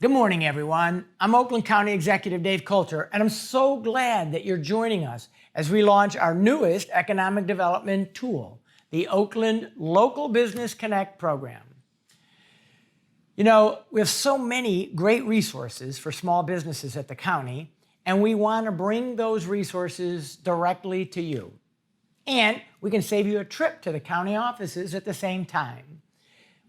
Good morning, everyone. I'm Oakland County Executive Dave Coulter, and I'm so glad that you're joining us as we launch our newest economic development tool, the Oakland Local Business Connect program. You know, we have so many great resources for small businesses at the county, and we want to bring those resources directly to you. And we can save you a trip to the county offices at the same time.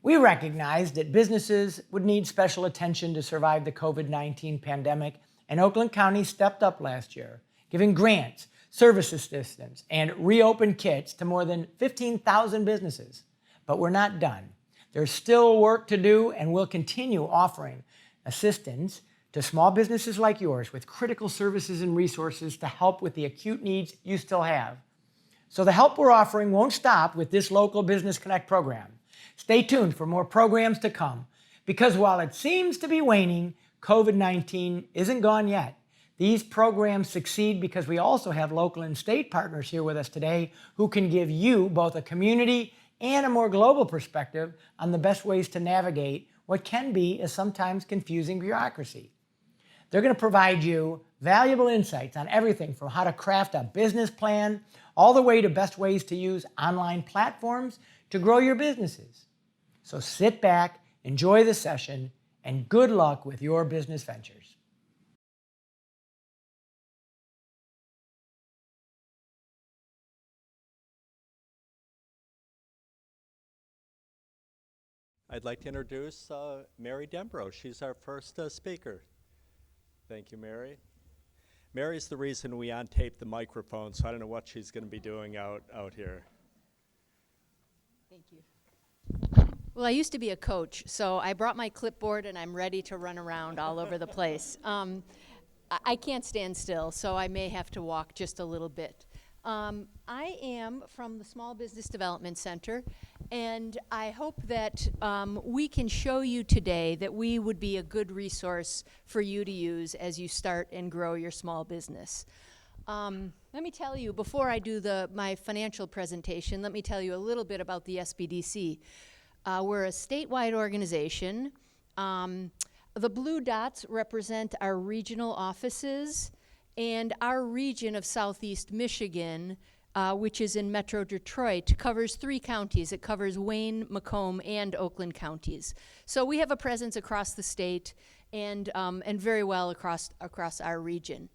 We recognized that businesses would need special attention to survive the COVID-19 pandemic, and Oakland County stepped up last year, giving grants, service assistance, and reopen kits to more than 15,000 businesses. But we're not done. There's still work to do, and we'll continue offering assistance to small businesses like yours with critical services and resources to help with the acute needs you still have. So the help we're offering won't stop with this Local Business Connect program. Stay tuned for more programs to come, because while it seems to be waning, COVID-19 isn't gone yet. These programs succeed because we also have local and state partners here with us today who can give you both a community and a more global perspective on the best ways to navigate what can be a sometimes confusing bureaucracy. They're going to provide you valuable insights on everything from how to craft a business plan all the way to best ways to use online platforms to grow your businesses. So sit back, enjoy the session, and good luck with your business ventures. I'd like to introduce Mary Dembro. She's our first speaker. Thank you, Mary. Mary's the reason we untaped the microphone, so I don't know what she's going to be doing out here. Thank you. Well, I used to be a coach, so I brought my clipboard and I'm ready to run around all over the place. I can't stand still, so I may have to walk just a little bit. I am from the Small Business Development Center, and I hope that we can show you today that we would be a good resource for you to use as you start and grow your small business. Let me tell you, before I do my financial presentation, let me tell you a little bit about the SBDC. We're a statewide organization. The blue dots represent our regional offices, and our region of Southeast Michigan, which is in Metro Detroit, covers 3 counties. It covers Wayne, Macomb, and Oakland counties. So we have a presence across the state and very well across our region.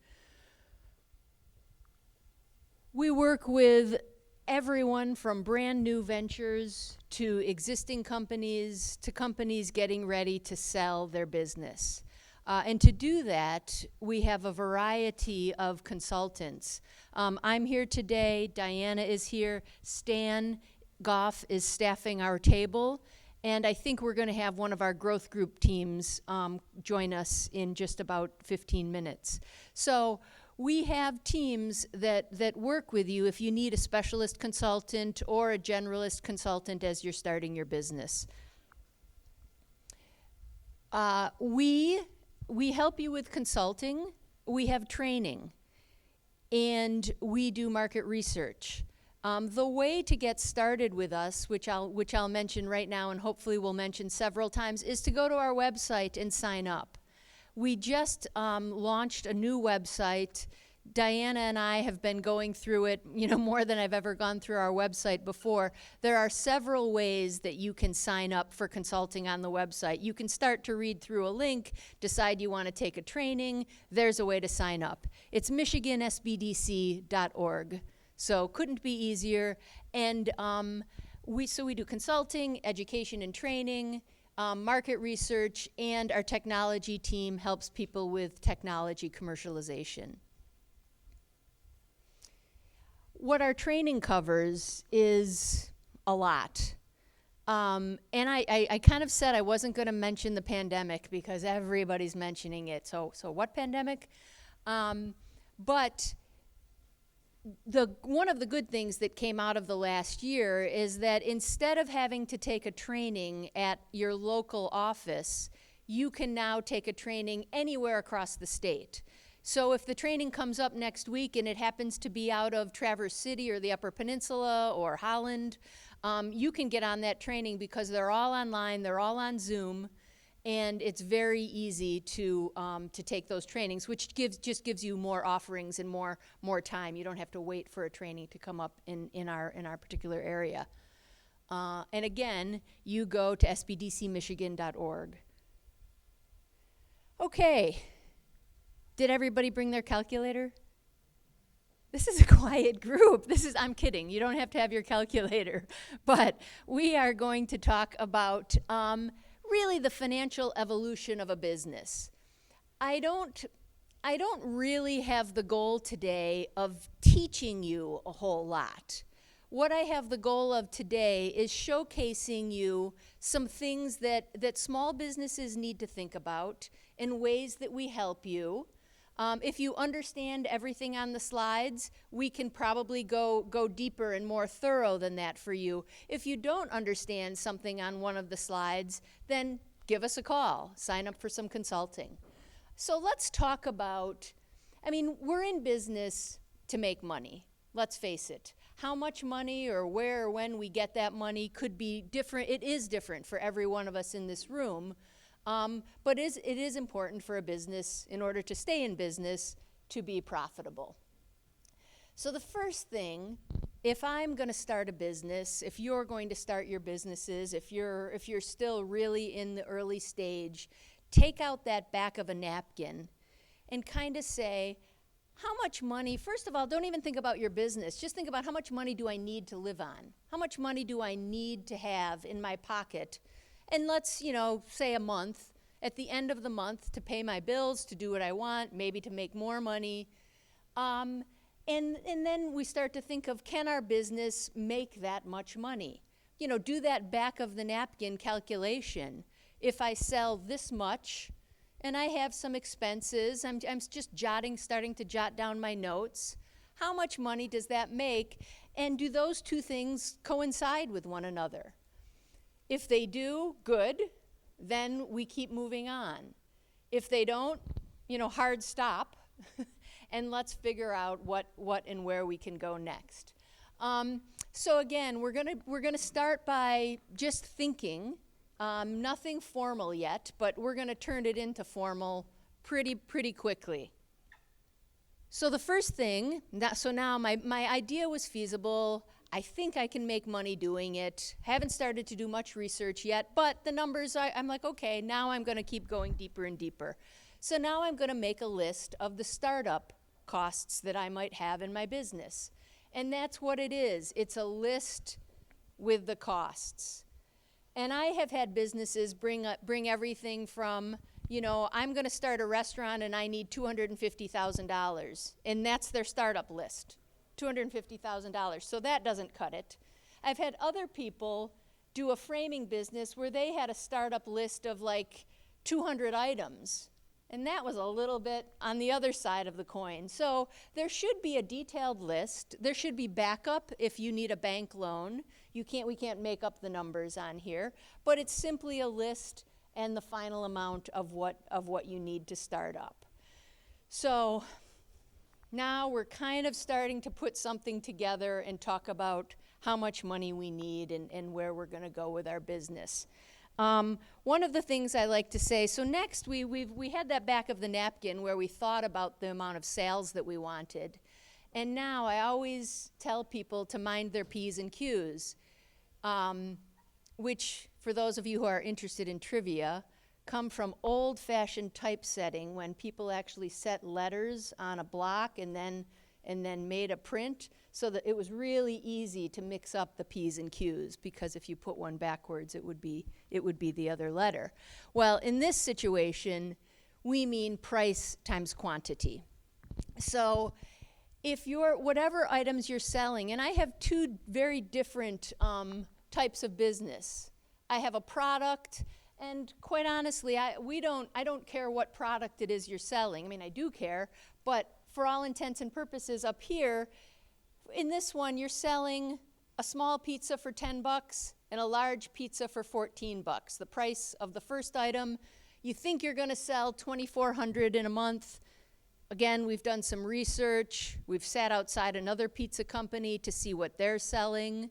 We work with everyone from brand new ventures to existing companies to companies getting ready to sell their business. And to do that, we have a variety of consultants. I'm here today, Diana is here, Stan Goff is staffing our table, and I think we're going to have one of our growth group teams join us in just about 15 minutes. So we have teams that work with you if you need a specialist consultant or a generalist consultant as you're starting your business. We help you with consulting, we have training, and we do market research. The way to get started with us, which I'll mention right now and hopefully we'll mention several times, is to go to our website and sign up. We just launched a new website. Diana and I have been going through it, more than I've ever gone through our website before. There are several ways that you can sign up for consulting on the website. You can start to read through a link, decide you want to take a training. There's a way to sign up. It's michigansbdc.org. So couldn't be easier. And we do consulting, education and training, market research, and our technology team helps people with technology commercialization. What our training covers is a lot. And I kind of said I wasn't going to mention the pandemic because everybody's mentioning it. So what pandemic? But one of the good things that came out of the last year is that instead of having to take a training at your local office, you can now take a training anywhere across the state. So if the training comes up next week and it happens to be out of Traverse City or the Upper Peninsula or Holland, you can get on that training because they're all online, they're all on Zoom, And it's very easy to take those trainings, which just gives you more offerings and more time. You don't have to wait for a training to come up in our particular area. And again, you go to sbdcmichigan.org. Okay, did everybody bring their calculator? This is a quiet group. I'm kidding. You don't have to have your calculator. But we are going to talk about really the financial evolution of a business. I don't really have the goal today of teaching you a whole lot. What I have the goal of today is showcasing you some things that small businesses need to think about in ways that we help you. If you understand everything on the slides, we can probably go deeper and more thorough than that for you. If you don't understand something on one of the slides, then give us a call. Sign up for some consulting. So let's talk about, we're in business to make money. Let's face it. How much money or where or when we get that money could be different. It is different for every one of us in this room. But it is important for a business, in order to stay in business, to be profitable. So the first thing, if I'm going to start a business, if you're going to start your businesses, if you're still really in the early stage, take out that back of a napkin and kind of say, how much money, first of all, don't even think about your business. Just think about how much money do I need to live on? How much money do I need to have in my pocket? And let's, say a month, at the end of the month, to pay my bills, to do what I want, maybe to make more money. And then we start to think of, can our business make that much money? Do that back of the napkin calculation. If I sell this much, and I have some expenses, I'm just starting to jot down my notes, how much money does that make? And do those two things coincide with one another? If they do, good, then we keep moving on. If they don't, hard stop, and let's figure out what and where we can go next. So again, we're gonna start by just thinking, nothing formal yet, but we're gonna turn it into formal pretty quickly. So the first thing, now my idea was feasible. I think I can make money doing it. Haven't started to do much research yet, but the numbers, I'm like, okay, now I'm going to keep going deeper and deeper. So now I'm going to make a list of the startup costs that I might have in my business. And that's what it is. It's a list with the costs. And I have had businesses bring everything from, I'm going to start a restaurant and I need $250,000. And that's their startup list. $250,000, so that doesn't cut it. I've had other people do a framing business where they had a startup list of like 200 items, and that was a little bit on the other side of the coin. So there should be a detailed list. There should be backup if you need a bank loan. We can't make up the numbers on here, but it's simply a list and the final amount of what you need to start up. So now we're kind of starting to put something together and talk about how much money we need and where we're going to go with our business. One of the things I like to say, so next we had that back of the napkin where we thought about the amount of sales that we wanted. And now I always tell people to mind their P's and Q's, which for those of you who are interested in trivia, come from old-fashioned typesetting when people actually set letters on a block and then made a print so that it was really easy to mix up the P's and Q's, because if you put one backwards it would be the other letter. Well, in this situation we mean price times quantity. So if whatever items you're selling, and I have two very different types of business. I have a product. And quite honestly, I don't care what product it is you're selling. I do care, but for all intents and purposes up here, in this one, you're selling a small pizza for $10 and a large pizza for $14. The price of the first item, you think you're going to sell $2,400 in a month. Again, we've done some research. We've sat outside another pizza company to see what they're selling.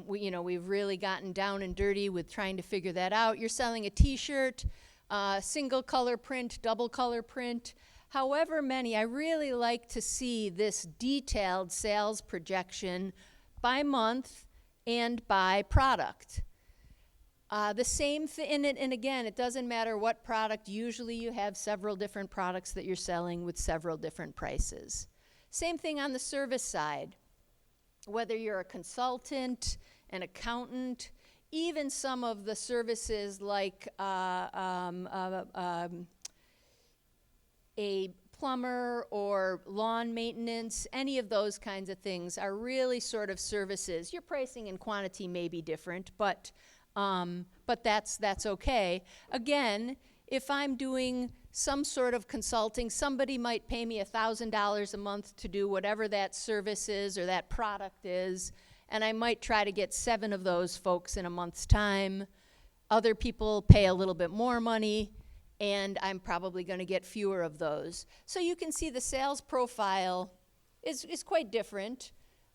We've really gotten down and dirty with trying to figure that out. You're selling a t-shirt, single color print, double color print, however many. I really like to see this detailed sales projection by month and by product. The same thing, and again, it doesn't matter what product. Usually you have several different products that you're selling with several different prices. Same thing on the service side. Whether you're a consultant, an accountant, even some of the services like a plumber or lawn maintenance, any of those kinds of things are really sort of services. Your pricing and quantity may be different, but that's okay. Again, if I'm doing some sort of consulting, somebody might pay me $1,000 a month to do whatever that service is or that product is, and I might try to get 7 of those folks in a month's time. Other people pay a little bit more money, and I'm probably going to get fewer of those. So you can see the sales profile is quite different.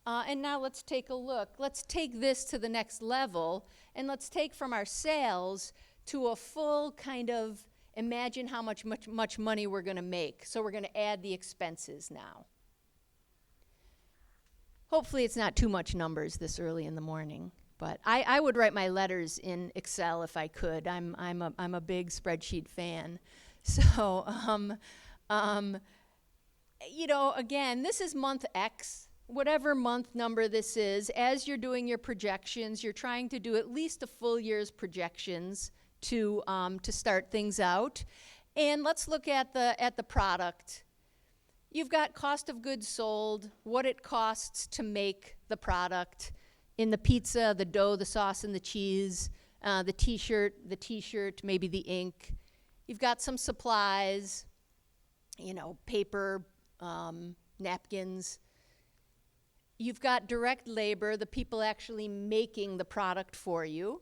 And now let's take a look. Let's take this to the next level, and let's take from our sales to a full kind of imagine how much money we're going to make. So we're going to add the expenses now. Hopefully it's not too much numbers this early in the morning, but I would write my letters in Excel if I could. I'm a big spreadsheet fan. So again, this is month X. Whatever month number this is, as you're doing your projections, you're trying to do at least a full year's projections to start things out. And let's look at the product. You've got cost of goods sold, what it costs to make the product. In the pizza, the dough, the sauce, and the cheese, the t-shirt, maybe the ink. You've got some supplies, paper, napkins. You've got direct labor, the people actually making the product for you.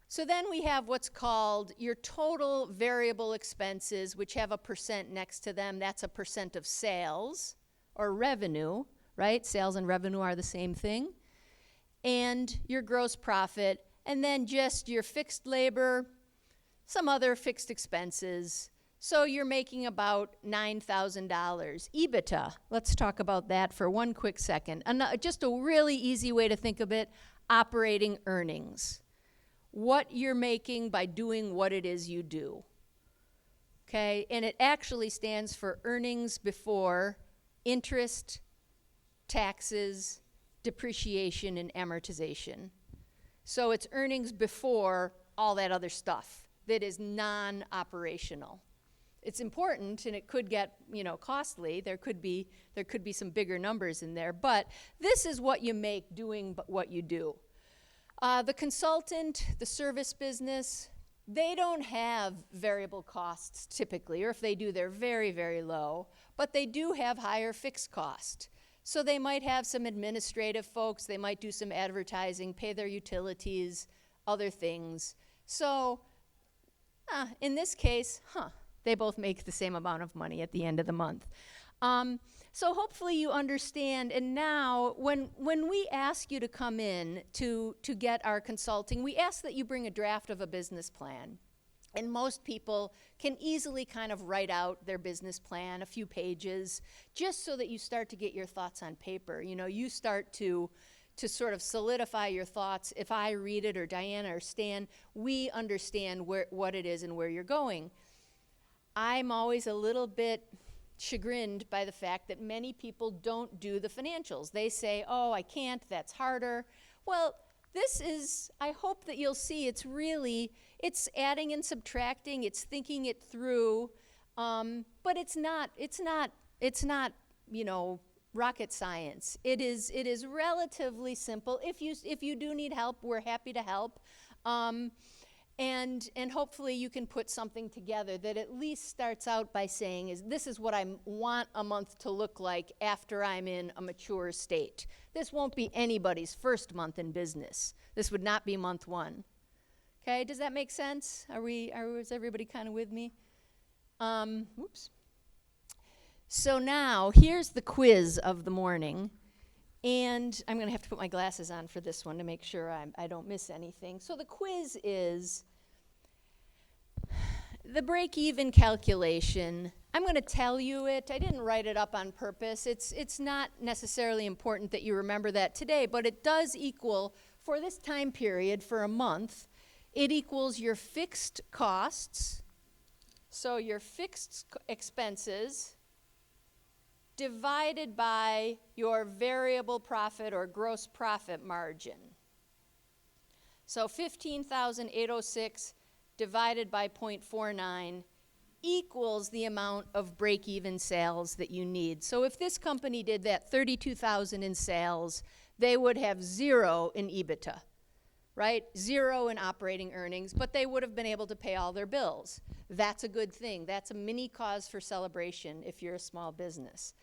So then we have what's called your total variable expenses, which have a percent next to them. That's a percent of sales or revenue, right? Sales and revenue are the same thing. And your gross profit, and then just your fixed labor, some other fixed expenses. So you're making about $9,000. EBITDA, let's talk about that for one quick second. Just a really easy way to think of it, operating earnings. What you're making by doing what it is you do. Okay, and it actually stands for earnings before interest, taxes, depreciation, and amortization. So it's earnings before all that other stuff that is non-operational. It's important, and it could get, costly. There could be some bigger numbers in there, but this is what you make doing what you do. The consultant, the service business, they don't have variable costs typically, or if they do, they're very, very low, but they do have higher fixed cost. So they might have some administrative folks, they might do some advertising, pay their utilities, other things. So in this case, they both make the same amount of money at the end of the month. So hopefully you understand, and now when we ask you to come in to get our consulting, we ask that you bring a draft of a business plan. And most people can easily kind of write out their business plan, a few pages, just so that you start to get your thoughts on paper. You start to sort of solidify your thoughts. If I read it, or Diana or Stan, we understand what it is and where you're going. I'm always a little bit chagrined by the fact that many people don't do the financials. They say, oh, I can't, that's harder. Well, I hope that you'll see it's adding and subtracting, it's thinking it through, but it's not rocket science. It is relatively simple. If you do need help, we're happy to help. And hopefully you can put something together that at least starts out by saying, this is what I want a month to look like after I'm in a mature state. This won't be anybody's first month in business. This would not be month 1. Okay, does that make sense? Is everybody kind of with me? Oops. So now, here's the quiz of the morning. And I'm going to have to put my glasses on for this one to make sure I don't miss anything. So the quiz is the break-even calculation. I'm going to tell you it. I didn't write it up on purpose. It's not necessarily important that you remember that today, but it does equal, for this time period, for a month, it equals your fixed costs, so your fixed expenses divided by your variable profit or gross profit margin. So 15,806 divided by 0.49 equals the amount of break-even sales that you need. So if this company did that 32,000 in sales, they would have 0 in EBITDA, right? 0 in operating earnings, but they would have been able to pay all their bills. That's a good thing. That's a mini cause for celebration if you're a small business.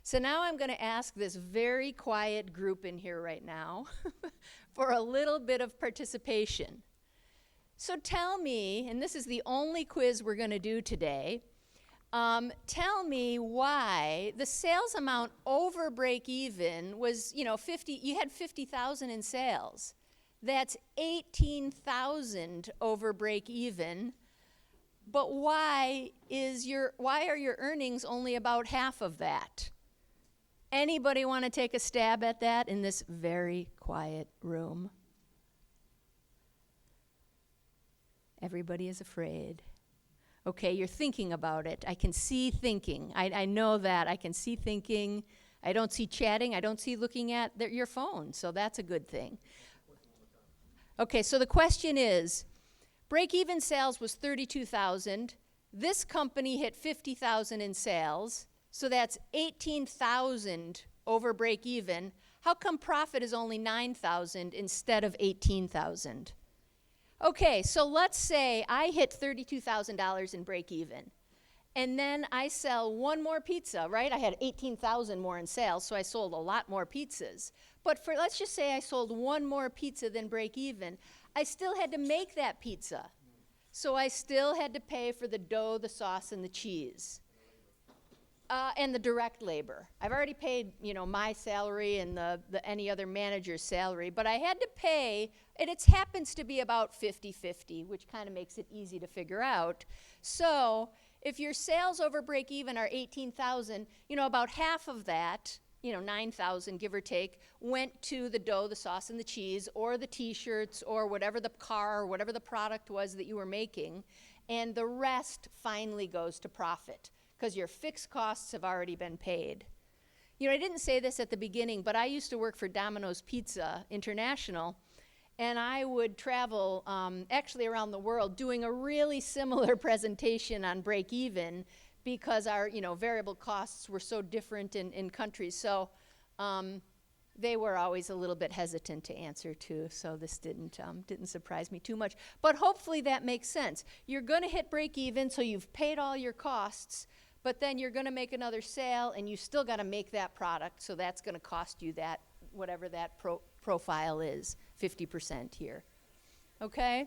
So now I'm going to ask this very quiet group in here right now for a little bit of participation. So tell me, and this is the only quiz we're going to do today, tell me why the sales amount over break even was, 50, you had 50,000 in sales. That's 18,000 over break even. But why are your earnings only about half of that? Anybody want to take a stab at that in this very quiet room? Everybody is afraid. Okay, you're thinking about it. I can see thinking. I know that. I can see thinking. I don't see chatting. I don't see looking at your phone, so that's a good thing. Okay, so the question is, break-even sales was 32,000. This company hit 50,000 in sales, so that's 18,000 over break-even. How come profit is only 9,000 instead of 18,000? Okay, so let's say I hit $32,000 in break-even, and then I sell one more pizza, right? I had 18,000 more in sales, so I sold a lot more pizzas. But let's just say I sold one more pizza than break-even. I still had to make that pizza. So I still had to pay for the dough, the sauce, and the cheese. And the direct labor. I've already paid, my salary and the any other manager's salary, but I had to pay, and it happens to be about 50-50, which kind of makes it easy to figure out. So if your sales over break even are 18,000, about half of that, 9,000 give or take, went to the dough, the sauce, and the cheese, or the t-shirts, or whatever the car, or whatever the product was that you were making, and the rest finally goes to profit, because your fixed costs have already been paid. I didn't say this at the beginning, but I used to work for Domino's Pizza International, and I would travel actually around the world doing a really similar presentation on break-even, because our variable costs were so different in countries. So they were always a little bit hesitant to answer too, so this didn't surprise me too much. But hopefully that makes sense. You're going to hit break-even, so you've paid all your costs, but then you're going to make another sale, and you still got to make that product, so that's going to cost you that, whatever that profile is, 50% here. Okay?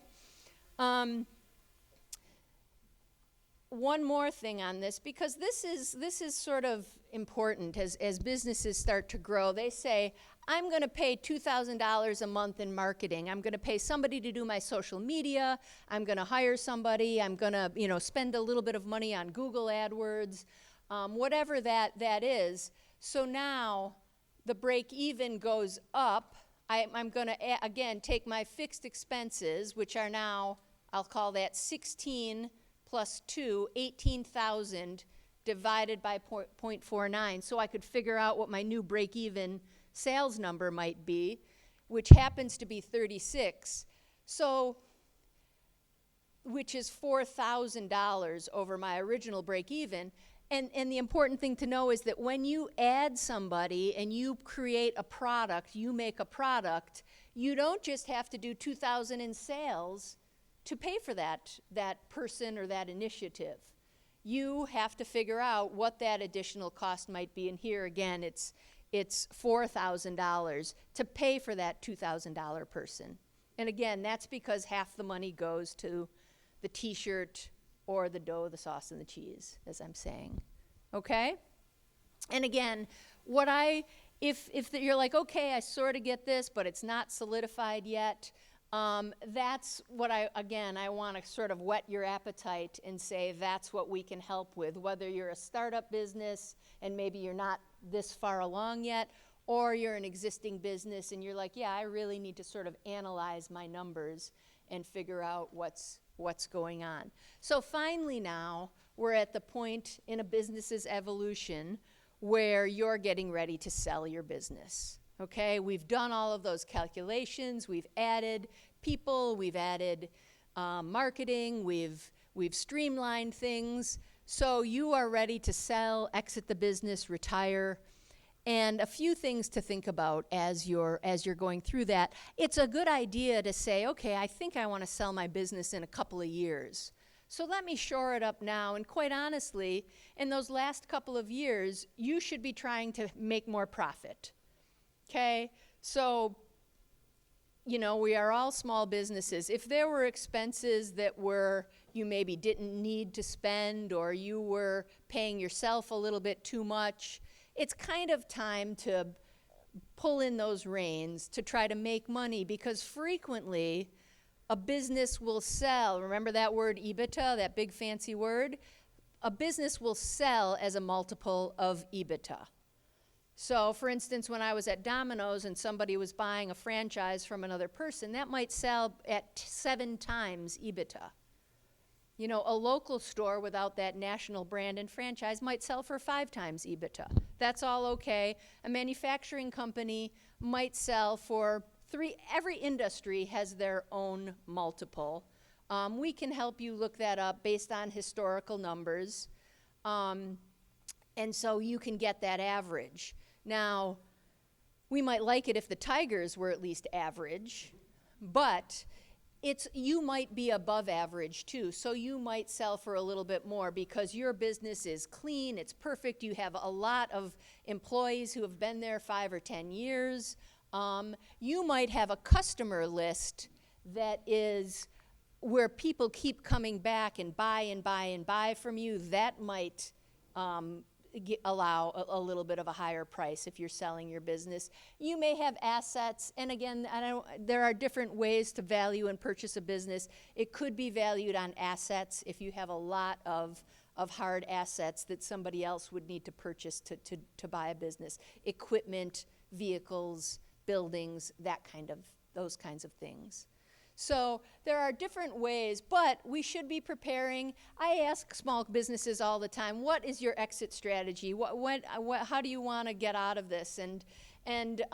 One more thing on this, because this is sort of important as businesses start to grow. They say, I'm going to pay $2,000 a month in marketing. I'm going to pay somebody to do my social media. I'm going to hire somebody. I'm going to spend a little bit of money on Google AdWords, whatever that is. So now the break even goes up. I'm going to, again, take my fixed expenses, which are now, I'll call that 16 plus 2, 18,000 divided by 0.49. So I could figure out what my new break-even sales number might be, which happens to be 36. So, which is $4,000 over my original break-even. And the important thing to know is that when you add somebody and you create a product, you make a product, you don't just have to do 2,000 in sales to pay for that person or that initiative. You have to figure out what that additional cost might be. And here again, it's $4,000 to pay for that $2,000 person. And again, that's because half the money goes to the t-shirt or the dough, the sauce, and the cheese, as I'm saying. Okay? And again, what I If you're like, okay, I sort of get this, but it's not solidified yet, that's what I want to sort of whet your appetite and say that's what we can help with, whether you're a startup business and maybe you're not this far along yet, or you're an existing business and you're like, yeah, I really need to sort of analyze my numbers and figure out what's going on. So finally now, we're at the point in a business's evolution where you're getting ready to sell your business. Okay, we've done all of those calculations, we've added people, we've added marketing, we've streamlined things, so you are ready to sell, exit the business, retire. And a few things to think about as you're going through that. It's a good idea to say, okay, I think I want to sell my business in a couple of years. So let me shore it up now. And quite honestly, in those last couple of years, you should be trying to make more profit. Okay? So, you know, we are all small businesses. If there were expenses that you maybe didn't need to spend, or you were paying yourself a little bit too much, it's kind of time to pull in those reins to try to make money, because frequently a business will sell. Remember that word EBITDA, that big fancy word? A business will sell as a multiple of EBITDA. So for instance, when I was at Domino's and somebody was buying a franchise from another person, that might sell at 7 times EBITDA. You know, a local store without that national brand and franchise might sell for 5 times EBITDA. That's all okay. A manufacturing company might sell for 3. Every industry has their own multiple. We can help you look that up based on historical numbers. And so you can get that average. Now, we might like it if the Tigers were at least average, but you might be above average too, so you might sell for a little bit more because your business is clean, it's perfect, you have a lot of employees who have been there 5 or 10 years. You might have a customer list that is where people keep coming back and buy and buy and buy from you. That might allow a little bit of a higher price if you're selling your business. You may have assets, and again, there are different ways to value and purchase a business. It could be valued on assets if you have a lot of hard assets that somebody else would need to purchase to buy a business. Equipment, vehicles, buildings, those kinds of things. So there are different ways, but we should be preparing. I ask small businesses all the time, what is your exit strategy? How do you want to get out of this? And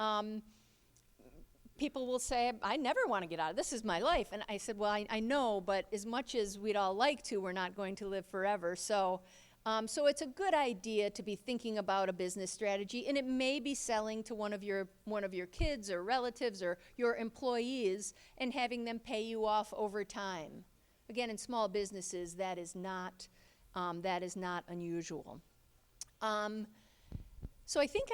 people will say, I never want to get out of this. This is my life. And I said, well, I know, but as much as we'd all like to, we're not going to live forever. So it's a good idea to be thinking about a business strategy, and it may be selling to one of your kids or relatives or your employees and having them pay you off over time. Again, in small businesses, that is not unusual. So I think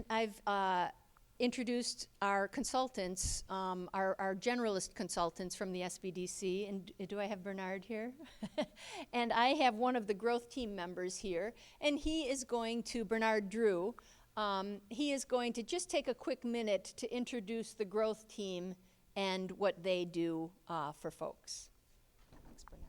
I've introduced our consultants, our generalist consultants from the SBDC. And do I have Bernard here? And I have one of the growth team members here. And Bernard Drew, he is going to just take a quick minute to introduce the growth team and what they do for folks. Thanks, Bernard.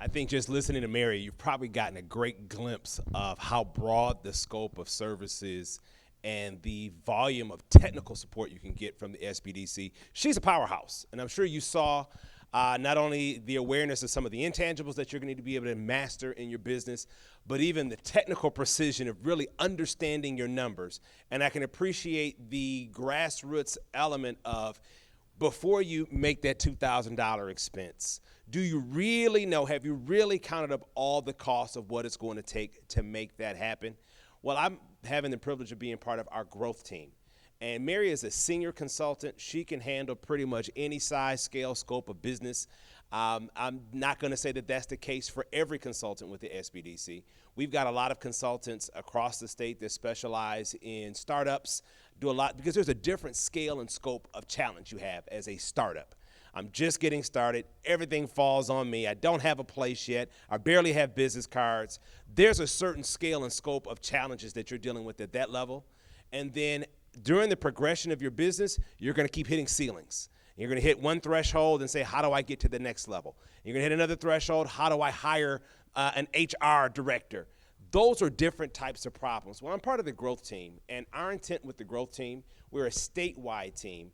I think just listening to Mary, you've probably gotten a great glimpse of how broad the scope of services and the volume of technical support you can get from the SBDC. She's a powerhouse, and I'm sure you saw not only the awareness of some of the intangibles that you're going to need to be able to master in your business, but even the technical precision of really understanding your numbers. And I can appreciate the grassroots element of, before you make that $2,000 expense, do you really know, have you really counted up all the costs of what it's going to take to make that happen? Well, I'm having the privilege of being part of our growth team. And Mary is a senior consultant. She can handle pretty much any size, scale, scope of business. I'm not going to say that that's the case for every consultant with the SBDC. We've got a lot of consultants across the state that specialize in startups, do a lot, because there's a different scale and scope of challenge you have as a startup. I'm just getting started. Everything falls on me. I don't have a place yet. I barely have business cards. There's a certain scale and scope of challenges that you're dealing with at that level. And then during the progression of your business, you're going to keep hitting ceilings. You're going to hit one threshold and say, how do I get to the next level? You're going to hit another threshold. How do I hire an HR director? Those are different types of problems. Well, I'm part of the growth team, and our intent with the growth team, we're a statewide team.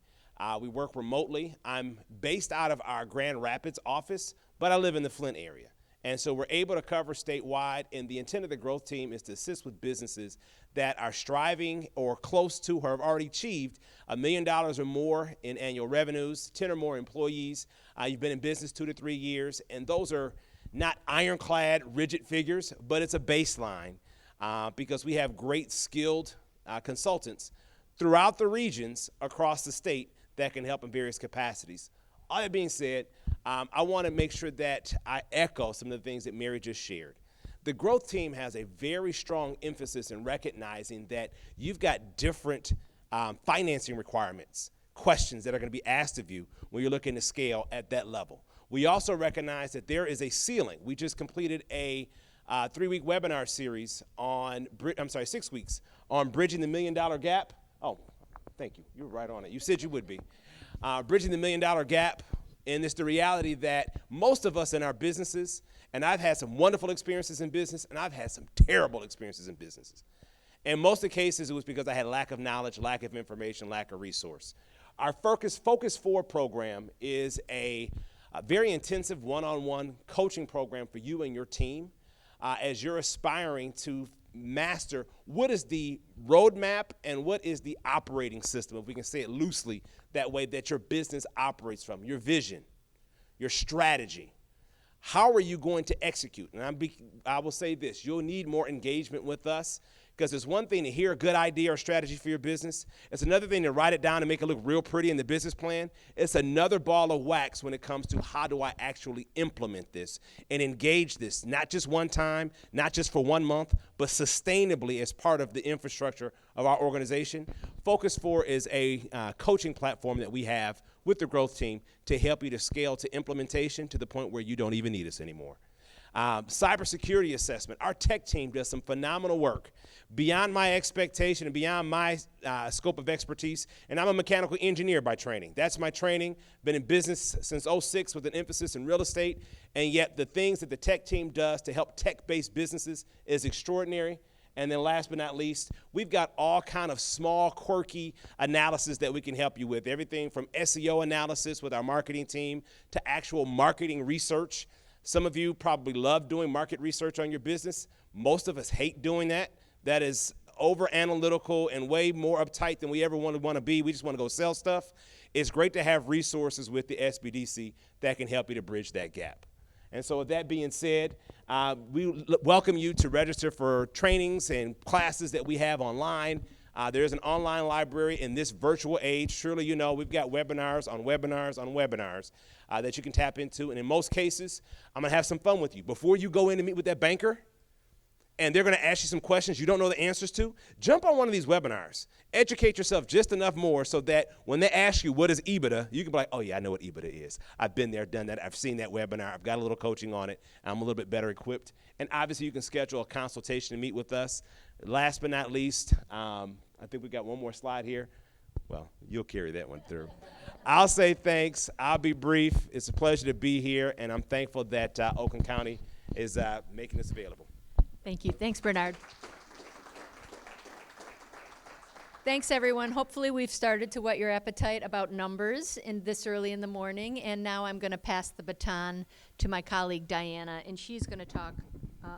We work remotely. I'm based out of our Grand Rapids office, but I live in the Flint area. And so we're able to cover statewide, and the intent of the growth team is to assist with businesses that are striving or close to or have already achieved $1 million or more in annual revenues, 10 or more employees. You've been in business 2 to 3 years, and those are not ironclad, rigid figures, but it's a baseline because we have great skilled consultants throughout the regions across the state that can help in various capacities. All that being said, I want to make sure that I echo some of the things that Mary just shared. The growth team has a very strong emphasis in recognizing that you've got different financing requirements, questions that are going to be asked of you when you're looking to scale at that level. We also recognize that there is a ceiling. We just completed a 3-week webinar series on, 6 weeks, on bridging the $1 million gap. Oh, thank you. You were right on it. You said you would be. Bridging the $1 million gap. And it's the reality that most of us in our businesses, and I've had some wonderful experiences in business, and I've had some terrible experiences in businesses. In most of the cases, it was because I had lack of knowledge, lack of information, lack of resource. Our Focus 4 program is a very intensive one-on-one coaching program for you and your team as you're aspiring to master what is the roadmap and what is the operating system, if we can say it loosely, that way that your business operates from, your vision, your strategy. How are you going to execute? And I will say this, you'll need more engagement with us because it's one thing to hear a good idea or strategy for your business. It's another thing to write it down and make it look real pretty in the business plan. It's another ball of wax when it comes to how do I actually implement this and engage this, not just one time, not just for 1 month, but sustainably as part of the infrastructure of our organization. Focus 4 is a coaching platform that we have with the growth team to help you to scale to implementation to the point where you don't even need us anymore. Cybersecurity assessment. Our tech team does some phenomenal work beyond my expectation and beyond my scope of expertise. And I'm a mechanical engineer by training. That's my training. Been in business since '06 with an emphasis in real estate. And yet the things that the tech team does to help tech-based businesses is extraordinary. And then last but not least, we've got all kind of small, quirky analysis that we can help you with. Everything from SEO analysis with our marketing team to actual marketing research. Some of you probably love doing market research on your business. Most of us hate doing that. That is over analytical and way more uptight than we ever want to be. We just want to go sell stuff. It's great to have resources with the SBDC that can help you to bridge that gap. And so with that being said, we welcome you to register for trainings and classes that we have online. There's an online library in this virtual age. Surely you know we've got webinars on webinars on webinars that you can tap into. And in most cases, I'm going to have some fun with you. Before you go in to meet with that banker, and they're going to ask you some questions you don't know the answers to, jump on one of these webinars. Educate yourself just enough more so that when they ask you what is EBITDA, you can be like, oh, yeah, I know what EBITDA is. I've been there, done that. I've seen that webinar. I've got a little coaching on it. I'm a little bit better equipped. And obviously, you can schedule a consultation to meet with us. Last but not least, I think we got one more slide here. Well, you'll carry that one through. I'll say thanks. I'll be brief. It's a pleasure to be here, and I'm thankful that Oakland County is making this available. Thank you. Thanks, Bernard. Thanks, everyone. Hopefully we've started to whet your appetite about numbers in this early in the morning. And now I'm going to pass the baton to my colleague, Diana, and she's going to talk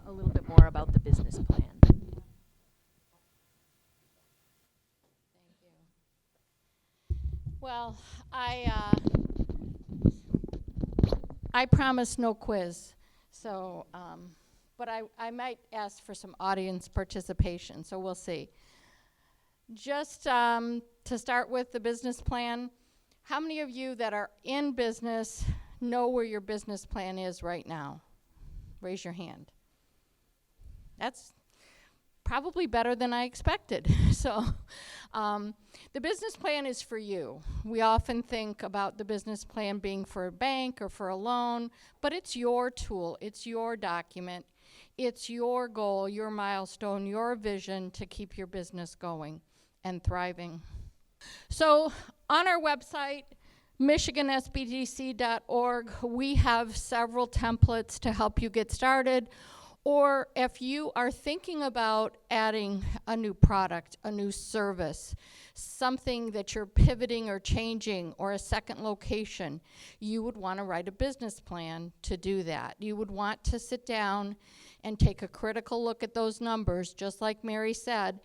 a little bit more about the business plan. Thank you. Well, I promise no quiz, so but I might ask for some audience participation, so we'll see. Just to start with the business plan, how many of you that are in business know where your business plan is right now? Raise your hand. That's probably better than I expected. So the business plan is for you. We often think about the business plan being for a bank or for a loan, but it's your tool, it's your document, it's your goal, your milestone, your vision to keep your business going and thriving. So on our website, michigansbdc.org, we have several templates to help you get started. Or if you are thinking about adding a new product, a new service, something that you're pivoting or changing, or a second location, you would want to write a business plan to do that. You would want to sit down and take a critical look at those numbers, just like Mary said,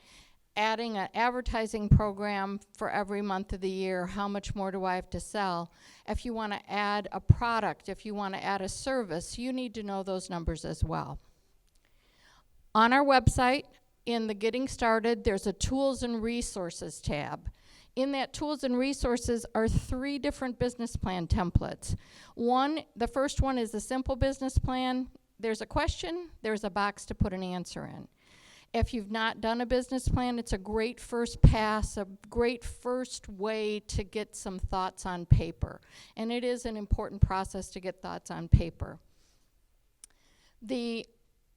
adding an advertising program for every month of the year. How much more do I have to sell? If you want to add a product, if you want to add a service, you need to know those numbers as well. On our website, in the Getting Started, there's a Tools and Resources tab. In that Tools and Resources are 3 different business plan templates. The first one is a simple business plan. There's a question, there's a box to put an answer in. If you've not done a business plan, it's a great first pass, a great first way to get some thoughts on paper. And it is an important process to get thoughts on paper. The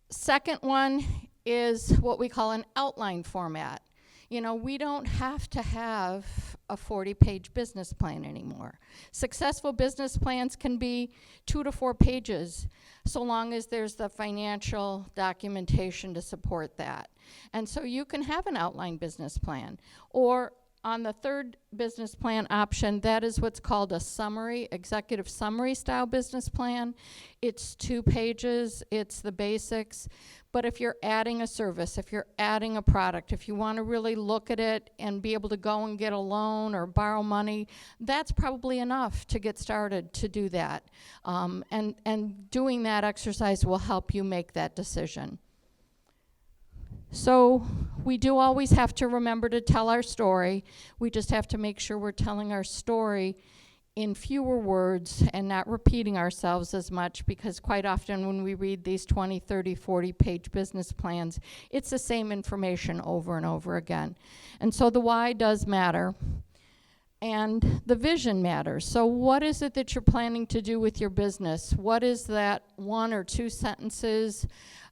second one is what we call an outline format. You know, we don't have to have a 40-page business plan anymore. Successful business plans can be 2 to 4 pages, so long as there's the financial documentation to support that. And so you can have an outline business plan. Or on the third business plan option, that is what's called a summary, executive summary style business plan. It's 2 pages, it's the basics. But if you're adding a service, if you're adding a product, if you want to really look at it and be able to go and get a loan or borrow money, that's probably enough to get started to do that. And doing that exercise will help you make that decision. So we do always have to remember to tell our story. We just have to make sure we're telling our story in fewer words and not repeating ourselves as much, because quite often when we read these 20, 30, 40-page business plans, it's the same information over and over again. And so the why does matter, and the vision matters. So what is it that you're planning to do with your business? What is that 1 or 2 sentences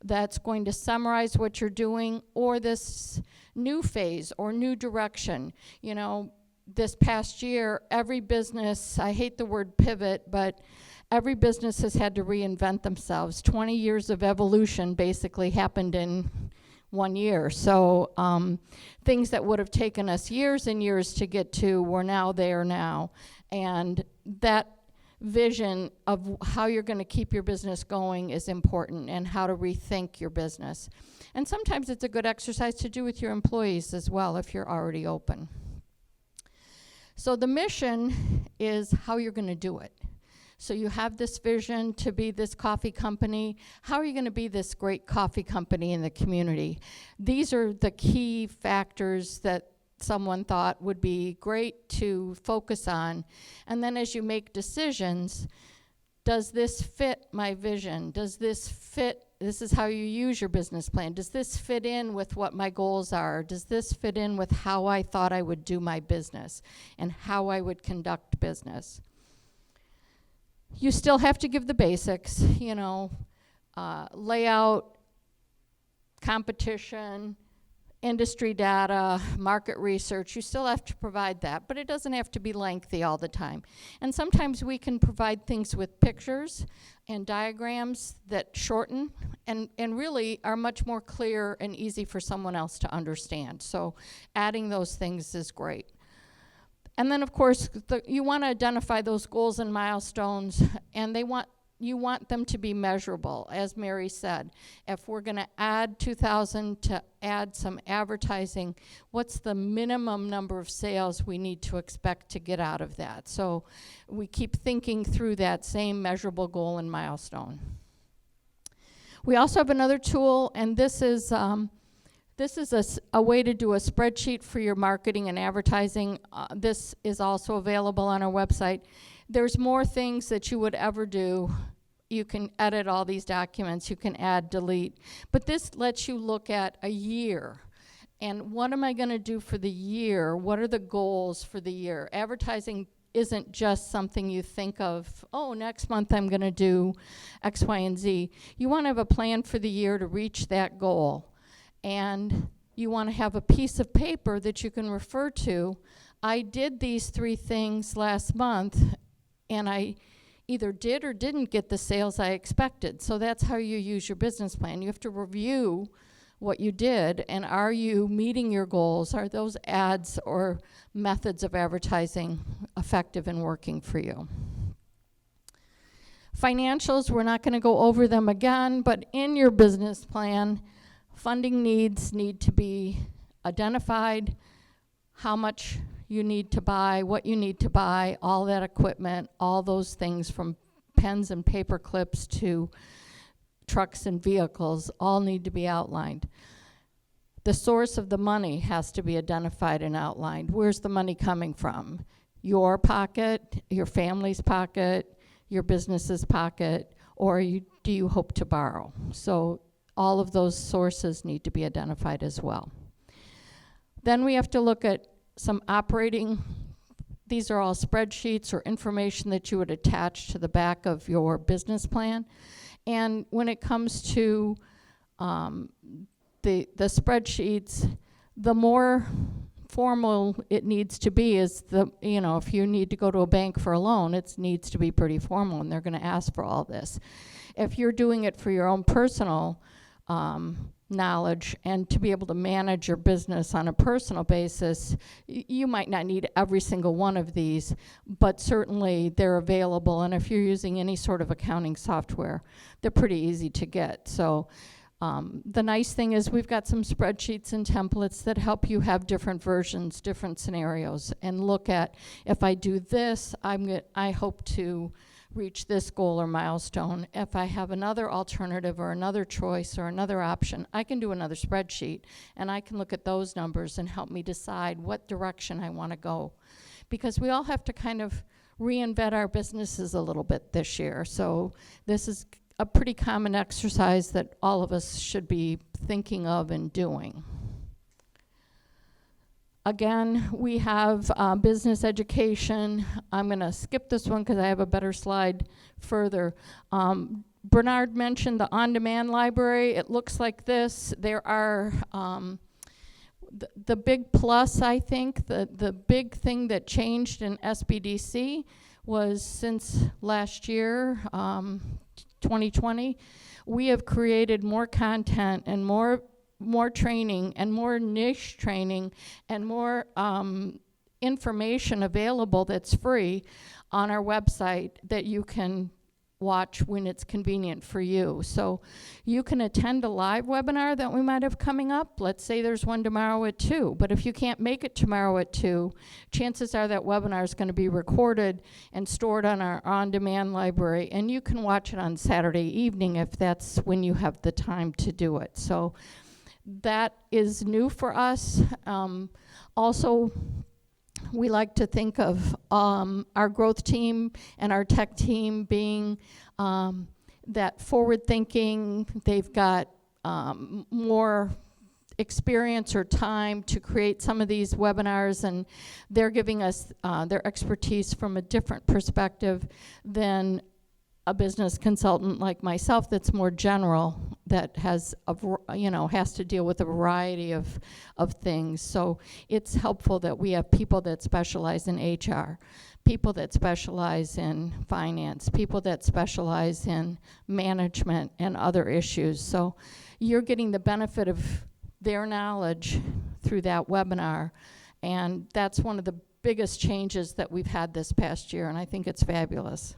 that's going to summarize what you're doing, or this new phase or new direction? You know, this past year, every business, I hate the word pivot, but every business has had to reinvent themselves. 20 years of evolution basically happened in 1 year. So things that would have taken us years and years to get to, we're now there now. And that vision of how you're going to keep your business going is important, and how to rethink your business. And sometimes it's a good exercise to do with your employees as well if you're already open. So the mission is how you're going to do it. So you have this vision to be this coffee company. How are you going to be this great coffee company in the community? These are the key factors that someone thought would be great to focus on. And then as you make decisions, does this fit my vision? Does this fit? This is how you use your business plan. Does this fit in with what my goals are? Does this fit in with how I thought I would do my business and how I would conduct business? You still have to give the basics, you know, layout, competition, industry data, market research. You still have to provide that, but it doesn't have to be lengthy all the time. And sometimes we can provide things with pictures and diagrams that shorten and really are much more clear and easy for someone else to understand. So adding those things is great. And then, of course, you want to identify those goals and milestones, and you want them to be measurable. As Mary said, if we're going to add 2,000 to add some advertising, what's the minimum number of sales we need to expect to get out of that? So we keep thinking through that same measurable goal and milestone. We also have another tool, and this is a way to do a spreadsheet for your marketing and advertising. This is also available on our website. There's more things that you would ever do you can edit all these documents, you can add, delete. But this lets you look at a year. And what am I going to do for the year? What are the goals for the year? Advertising isn't just something you think of, oh, next month I'm going to do X, Y, and Z. You want to have a plan for the year to reach that goal. And you want to have a piece of paper that you can refer to. I did these 3 things last month, and I either did or didn't get the sales I expected. So that's how you use your business plan. You have to review what you did, and are you meeting your goals? Are those ads or methods of advertising effective and working for you? Financials, we're not going to go over them again, but in your business plan, funding needs need to be identified, how much you need to buy, what you need to buy, all that equipment, all those things from pens and paper clips to trucks and vehicles all need to be outlined. The source of the money has to be identified and outlined. Where's the money coming from? Your pocket, your family's pocket, your business's pocket, or do you hope to borrow? So all of those sources need to be identified as well. Then we have to look at some operating. These are all spreadsheets or information that you would attach to the back of your business plan. And when it comes to the spreadsheets, the more formal it needs to be is if you need to go to a bank for a loan, it needs to be pretty formal, and they're going to ask for all this. If you're doing it for your own personal knowledge and to be able to manage your business on a personal basis, you might not need every single one of these, but certainly they're available. And if you're using any sort of accounting software, they're pretty easy to get. So the nice thing is we've got some spreadsheets and templates that help you have different versions, different scenarios, and look at, if I do this, I hope to reach this goal or milestone. If I have another alternative or another choice or another option, I can do another spreadsheet, and I can look at those numbers and help me decide what direction I want to go. Because we all have to kind of reinvent our businesses a little bit this year. So this is a pretty common exercise that all of us should be thinking of and doing. Again, we have business education. I'm going to skip this one because I have a better slide further. Bernard mentioned the on-demand library. It looks like this. There are the big plus, I think, the big thing that changed in SBDC was since last year, 2020, we have created more content and more training and more niche training and more information available that's free on our website that you can watch when it's convenient for you. So you can attend a live webinar that we might have coming up. Let's say there's one tomorrow at 2, but if you can't make it tomorrow at 2, chances are that webinar is going to be recorded and stored on our on-demand library, and you can watch it on Saturday evening if that's when you have the time to do it. So that is new for us. Also, we like to think of our growth team and our tech team being that forward-thinking. They've got more experience or time to create some of these webinars, and they're giving us their expertise from a different perspective than a business consultant like myself that's more general, that has has to deal with a variety of things. So it's helpful that we have people that specialize in HR, people that specialize in finance, people that specialize in management and other issues. So you're getting the benefit of their knowledge through that webinar, and that's one of the biggest changes that we've had this past year, and I think it's fabulous.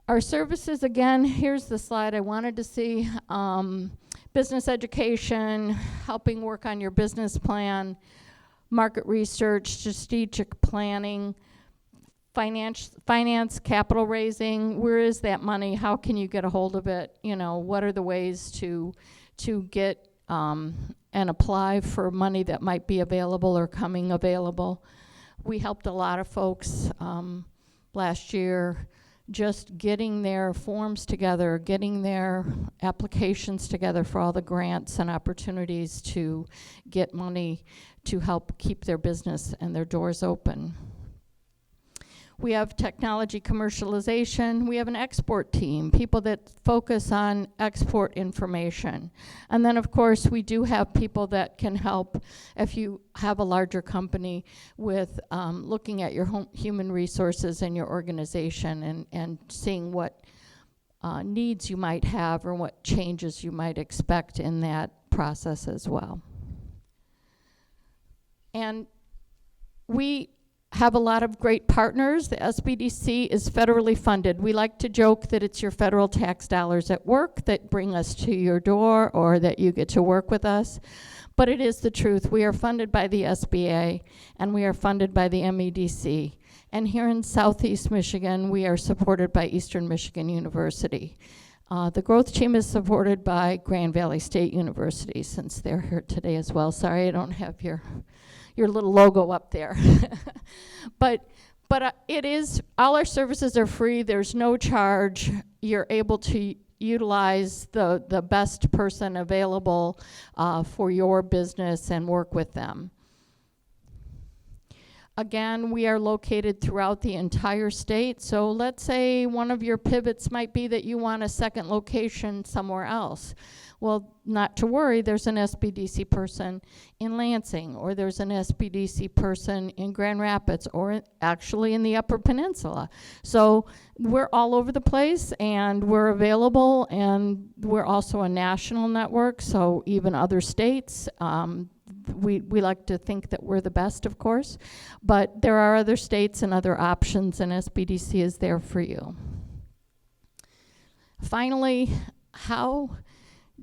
Our services, again, here's the slide I wanted to see. Business education, helping work on your business plan, market research, strategic planning, finance, capital raising. Where is that money? How can you get a hold of it? What are the ways to get and apply for money that might be available or coming available? We helped a lot of folks last year just getting their forms together, getting their applications together for all the grants and opportunities to get money to help keep their business and their doors open. We have technology commercialization. We have an export team, people that focus on export information. And then, of course, we do have people that can help if you have a larger company with looking at your human resources and your organization and seeing what needs you might have or what changes you might expect in that process as well. And we have a lot of great partners. The SBDC is federally funded. We like to joke that it's your federal tax dollars at work that bring us to your door or that you get to work with us. But it is the truth. We are funded by the SBA and we are funded by the MEDC. And here in Southeast Michigan, we are supported by Eastern Michigan University. The growth team is supported by Grand Valley State University, since they're here today as well. Sorry, I don't have your little logo up there. But it is, all our services are free. There's no charge. You're able to utilize the best person available for your business and work with them. Again, we are located throughout the entire state. So let's say one of your pivots might be that you want a second location somewhere else. Well, not to worry, there's an SBDC person in Lansing, or there's an SBDC person in Grand Rapids, or actually in the Upper Peninsula. So we're all over the place, and we're available, and we're also a national network, so even other states. We like to think that we're the best, of course, but there are other states and other options, and SBDC is there for you. Finally, how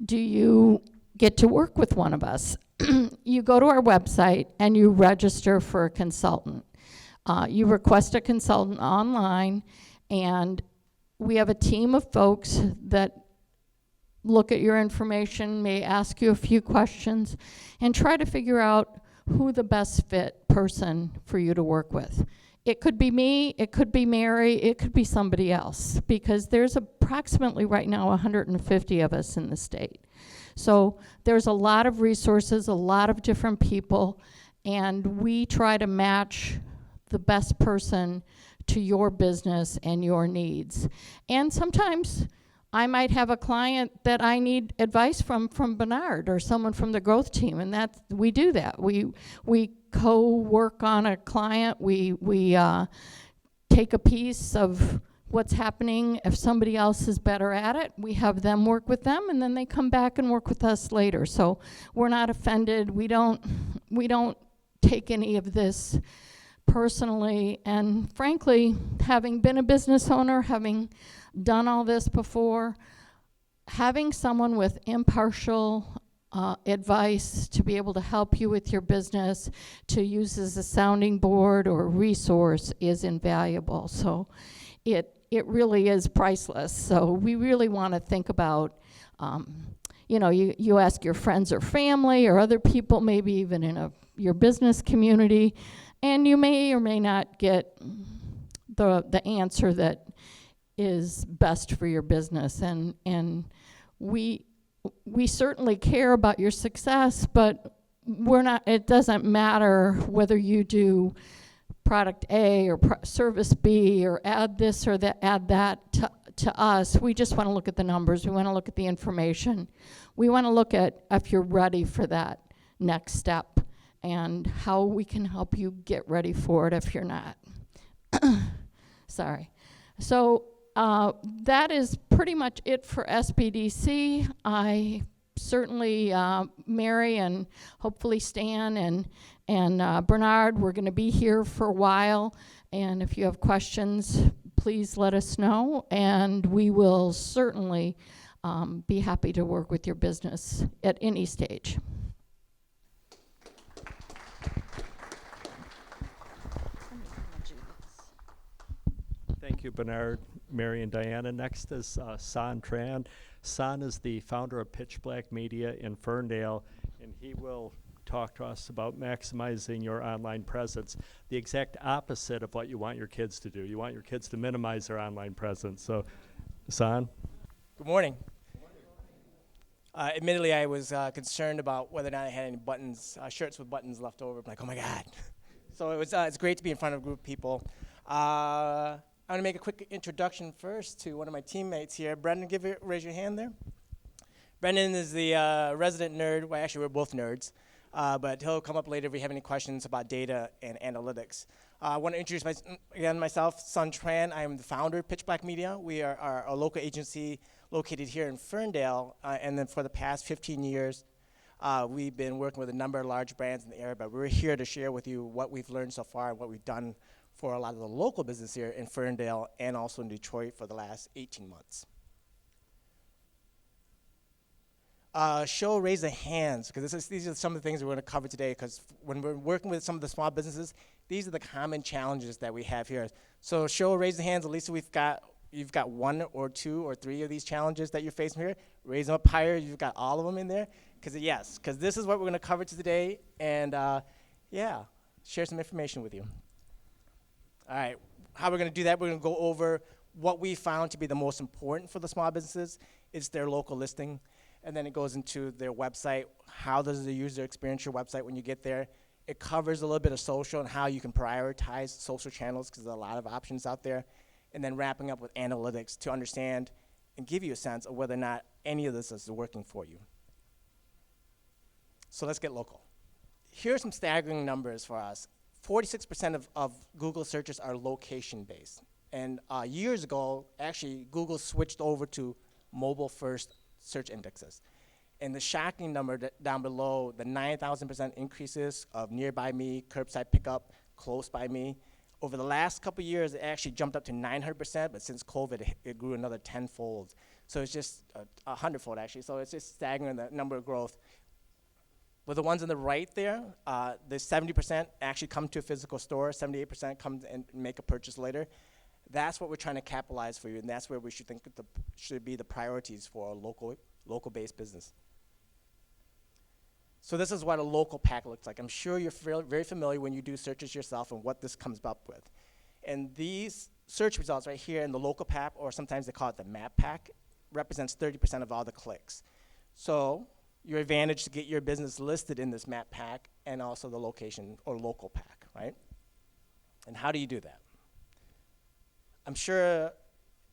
do you get to work with one of us? You go to our website and you register for a consultant. You request a consultant online, and we have a team of folks that look at your information, may ask you a few questions, and try to figure out who the best fit person for you to work with. It could be me, it could be Mary, it could be somebody else, because there's approximately right now 150 of us in the state. So there's a lot of resources, a lot of different people, and we try to match the best person to your business and your needs. And sometimes I might have a client that I need advice from Bernard or someone from the growth team, and we do that. We co-work on a client. We take a piece of what's happening. If somebody else is better at it, we have them work with them, and then they come back and work with us later. So we're not offended. We don't take any of this personally. And frankly, having been a business owner, having done all this before, having someone with impartial advice to be able to help you with your business, to use as a sounding board or resource, is invaluable. So it really is priceless. So we really want to think about, you ask your friends or family or other people, maybe even in your business community, and you may or may not get the answer that is best for your business. And we certainly care about your success, but it doesn't matter whether you do product A or service B or add this or add that to us. We just want to look at the numbers. We want to look at the information. We want to look at if you're ready for that next step and how we can help you get ready for it if you're not. Sorry. So that is pretty much it for SBDC. I certainly, Mary and hopefully Stan and Bernard, we're going to be here for a while. And if you have questions, please let us know. And we will certainly be happy to work with your business at any stage. Thank you, Bernard, Mary, and Diana. Next is San Tran. San is the founder of Pitch Black Media in Ferndale, and he will talk to us about maximizing your online presence, the exact opposite of what you want your kids to do. You want your kids to minimize their online presence. So, Hassan? Good morning. Admittedly, I was concerned about whether or not I had any buttons, shirts with buttons left over. I'm like, oh my God. So it's great to be in front of a group of people. I'm going to make a quick introduction first to one of my teammates here. Brendan, raise your hand there. Brendan is the resident nerd. Well, actually, we're both nerds. But he'll come up later if we have any questions about data and analytics. I want to introduce myself, Sun Tran. I am the founder of Pitch Black Media. We are a local agency located here in Ferndale, and then for the past 15 years, we've been working with a number of large brands in the area, but we're here to share with you what we've learned so far and what we've done for a lot of the local business here in Ferndale and also in Detroit for the last 18 months. Show raise of hands, because these are some of the things we're going to cover today, because when we're working with some of the small businesses, these are the common challenges that we have here. So show raise of hands, at least you've got one or two or three of these challenges that you're facing here. Raise them up higher, you've got all of them in there. Because this is what we're going to cover today, and share some information with you. All right, how we're going to do that, we're going to go over what we found to be the most important for the small businesses. It's their local listing. And then it goes into their website. How does the user experience your website when you get there? It covers a little bit of social and how you can prioritize social channels, because there's a lot of options out there. And then wrapping up with analytics to understand and give you a sense of whether or not any of this is working for you. So let's get local. Here are some staggering numbers for us. 46% of Google searches are location-based. And years ago, actually, Google switched over to mobile-first search indexes. And the shocking number down below, the 9,000% increases of nearby me, curbside pickup, close by me. Over the last couple of years, it actually jumped up to 900%, but since COVID, it grew another 10-fold. So it's just 100-fold, actually. So it's just staggering, the number of growth. But the ones on the right there, the 70% actually come to a physical store, 78% come and make a purchase later. That's what we're trying to capitalize for you, and that's where we should think should be the priorities for a local-based business. So this is what a local pack looks like. I'm sure you're very familiar when you do searches yourself and what this comes up with. And these search results right here in the local pack, or sometimes they call it the map pack, represents 30% of all the clicks. So your advantage to get your business listed in this map pack and also the location or local pack, right? And how do you do that? I'm sure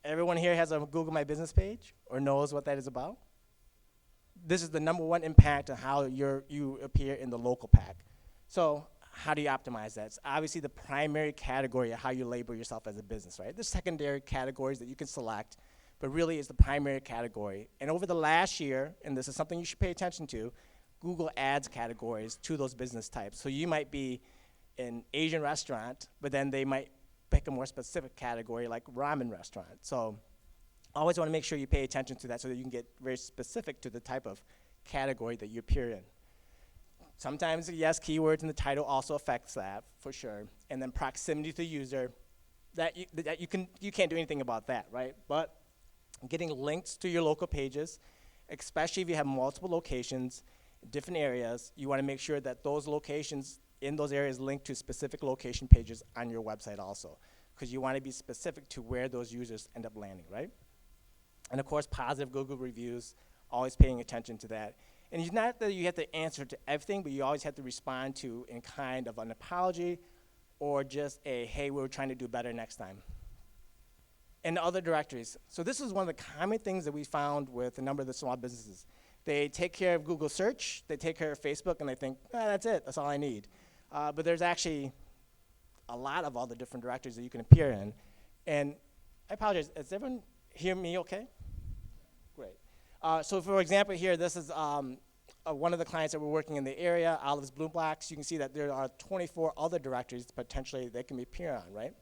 everyone here has a Google My Business page or knows what that is about. This is the number one impact on how you appear in the local pack. So how do you optimize that? It's obviously the primary category of how you label yourself as a business, right? There's secondary categories that you can select, but really it's the primary category. And over the last year, and this is something you should pay attention to, Google adds categories to those business types. So you might be an Asian restaurant, but then they might pick a more specific category like ramen restaurant. So always want to make sure you pay attention to that so that you can get very specific to the type of category that you appear in. Sometimes, yes, keywords in the title also affects that, for sure. And then proximity to the user, you can't do anything about that, right? But getting links to your local pages, especially if you have multiple locations, different areas, you want to make sure that those locations in those areas link to specific location pages on your website also, because you want to be specific to where those users end up landing, right? And of course, positive Google reviews, always paying attention to that. And it's not that you have to answer to everything, but you always have to respond to in kind of an apology or just a, hey, we're trying to do better next time. And other directories. So this is one of the common things that we found with a number of the small businesses. They take care of Google search, they take care of Facebook, and they think, that's it, that's all I need. But there's actually a lot of other different directories that you can appear in. And I apologize, does everyone hear me okay? Great. So for example here, this is one of the clients that we're working in the area, Olive's Blue Blocks. You can see that there are 24 other directories potentially they can appear on, right?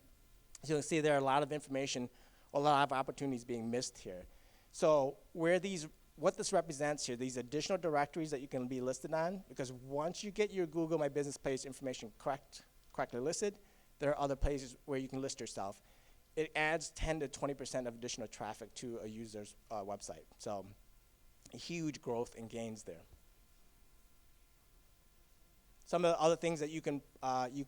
So you can see there are a lot of information, a lot of opportunities being missed here. So what this represents here, these additional directories that you can be listed on, because once you get your Google My Business page information correctly listed, there are other places where you can list yourself. It adds 10 to 20% of additional traffic to a user's website. So huge growth and gains there. Some of the other things that you can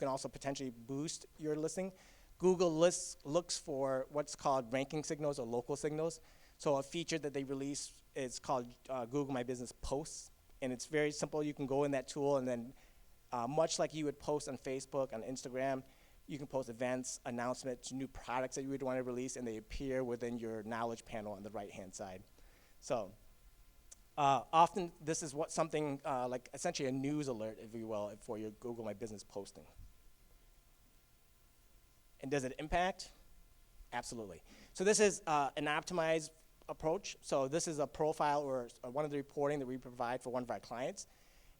also potentially boost your listing. Google looks for what's called ranking signals or local signals. So a feature that they release is called Google My Business Posts, and it's very simple. You can go in that tool, and then much like you would post on Facebook, on Instagram, you can post events, announcements, new products that you would want to release, and they appear within your knowledge panel on the right-hand side. So often this is something like essentially a news alert, if you will, for your Google My Business posting. And does it impact? Absolutely. So this is an optimized approach. So this is a profile or one of the reporting that we provide for one of our clients.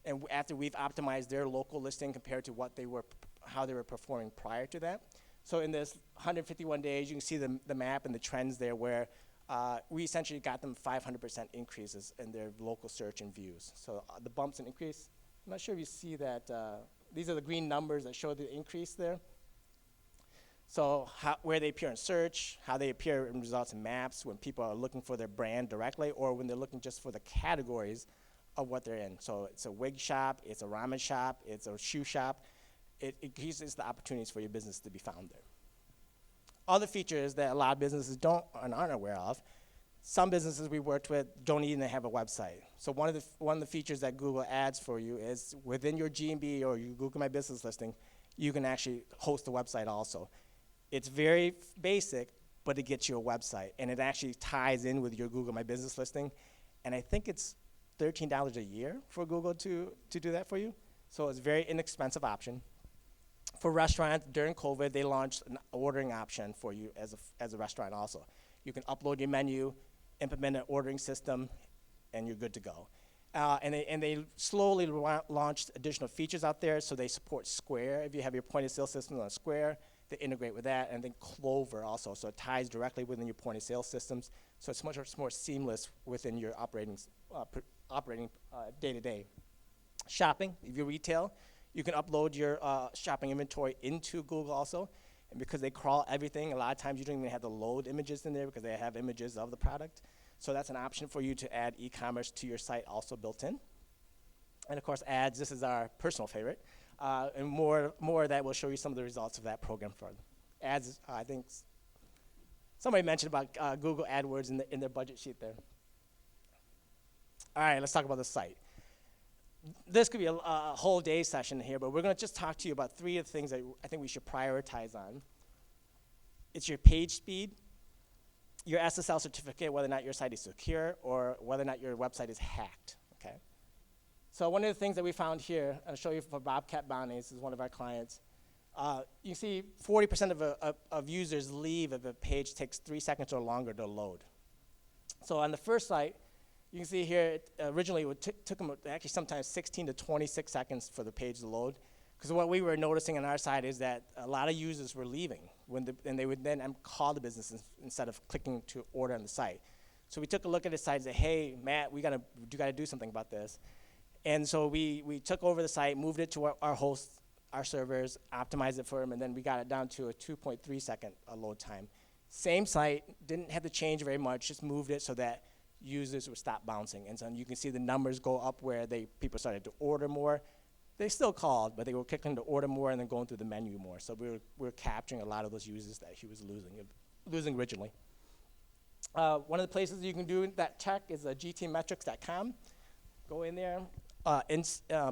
And after we've optimized their local listing compared to how they were performing prior to that. So in this 151 days, you can see the map and the trends there where we essentially got them 500% increases in their local search and views. So the bumps and increase, I'm not sure if you see that. These are the green numbers that show the increase there. So where they appear in search, how they appear in results in maps when people are looking for their brand directly or when they're looking just for the categories of what they're in. So it's a wig shop, it's a ramen shop, it's a shoe shop. It increases the opportunities for your business to be found there. Other features that a lot of businesses don't and aren't aware of, some businesses we worked with don't even have a website. So one of the features that Google adds for you is within your G&B or your Google My Business listing, you can actually host a website also. It's very basic, but it gets you a website, and it actually ties in with your Google My Business listing. And I think it's $13 a year for Google to do that for you. So it's a very inexpensive option. For restaurants, during COVID, they launched an ordering option for you as a restaurant also. You can upload your menu, implement an ordering system, and you're good to go. And they slowly launched additional features out there, so they support Square. If you have your point of sale system on Square, they integrate with that, and then Clover also, so it ties directly within your point of sale systems, so it's much more seamless within your operating day-to-day. Shopping, if you retail, you can upload your shopping inventory into Google also, and because they crawl everything, a lot of times you don't even have to load images in there because they have images of the product. So that's an option for you to add e-commerce to your site also built in. And of course, ads, this is our personal favorite. And more of that will show you some of the results of that program for ads. I think somebody mentioned about Google AdWords in their budget sheet there. All right, let's talk about the site. This could be a whole day session here, but we're going to just talk to you about 3 of the things that I think we should prioritize on. It's your page speed, your SSL certificate, whether or not your site is secure, or whether or not your website is hacked. Okay. So one of the things that we found here, I'll show you for Bobcat Bounties, this is one of our clients. You see 40% of users leave if a page takes 3 seconds or longer to load. So on the first site, you can see here, originally it took them actually sometimes 16 to 26 seconds for the page to load. Because what we were noticing on our side is that a lot of users were leaving, and they would then call the business instead of clicking to order on the site. So we took a look at the site and said, hey, Matt, you gotta do something about this. And so we took over the site, moved it to our hosts, our servers, optimized it for them, and then we got it down to a 2.3 second load time. Same site, didn't have to change very much, just moved it so that users would stop bouncing. And so you can see the numbers go up where people started to order more. They still called, but they were clicking to order more and then going through the menu more. So we were capturing a lot of those users that he was losing originally. One of the places you can do that check is gtmetrics.com. Go in there,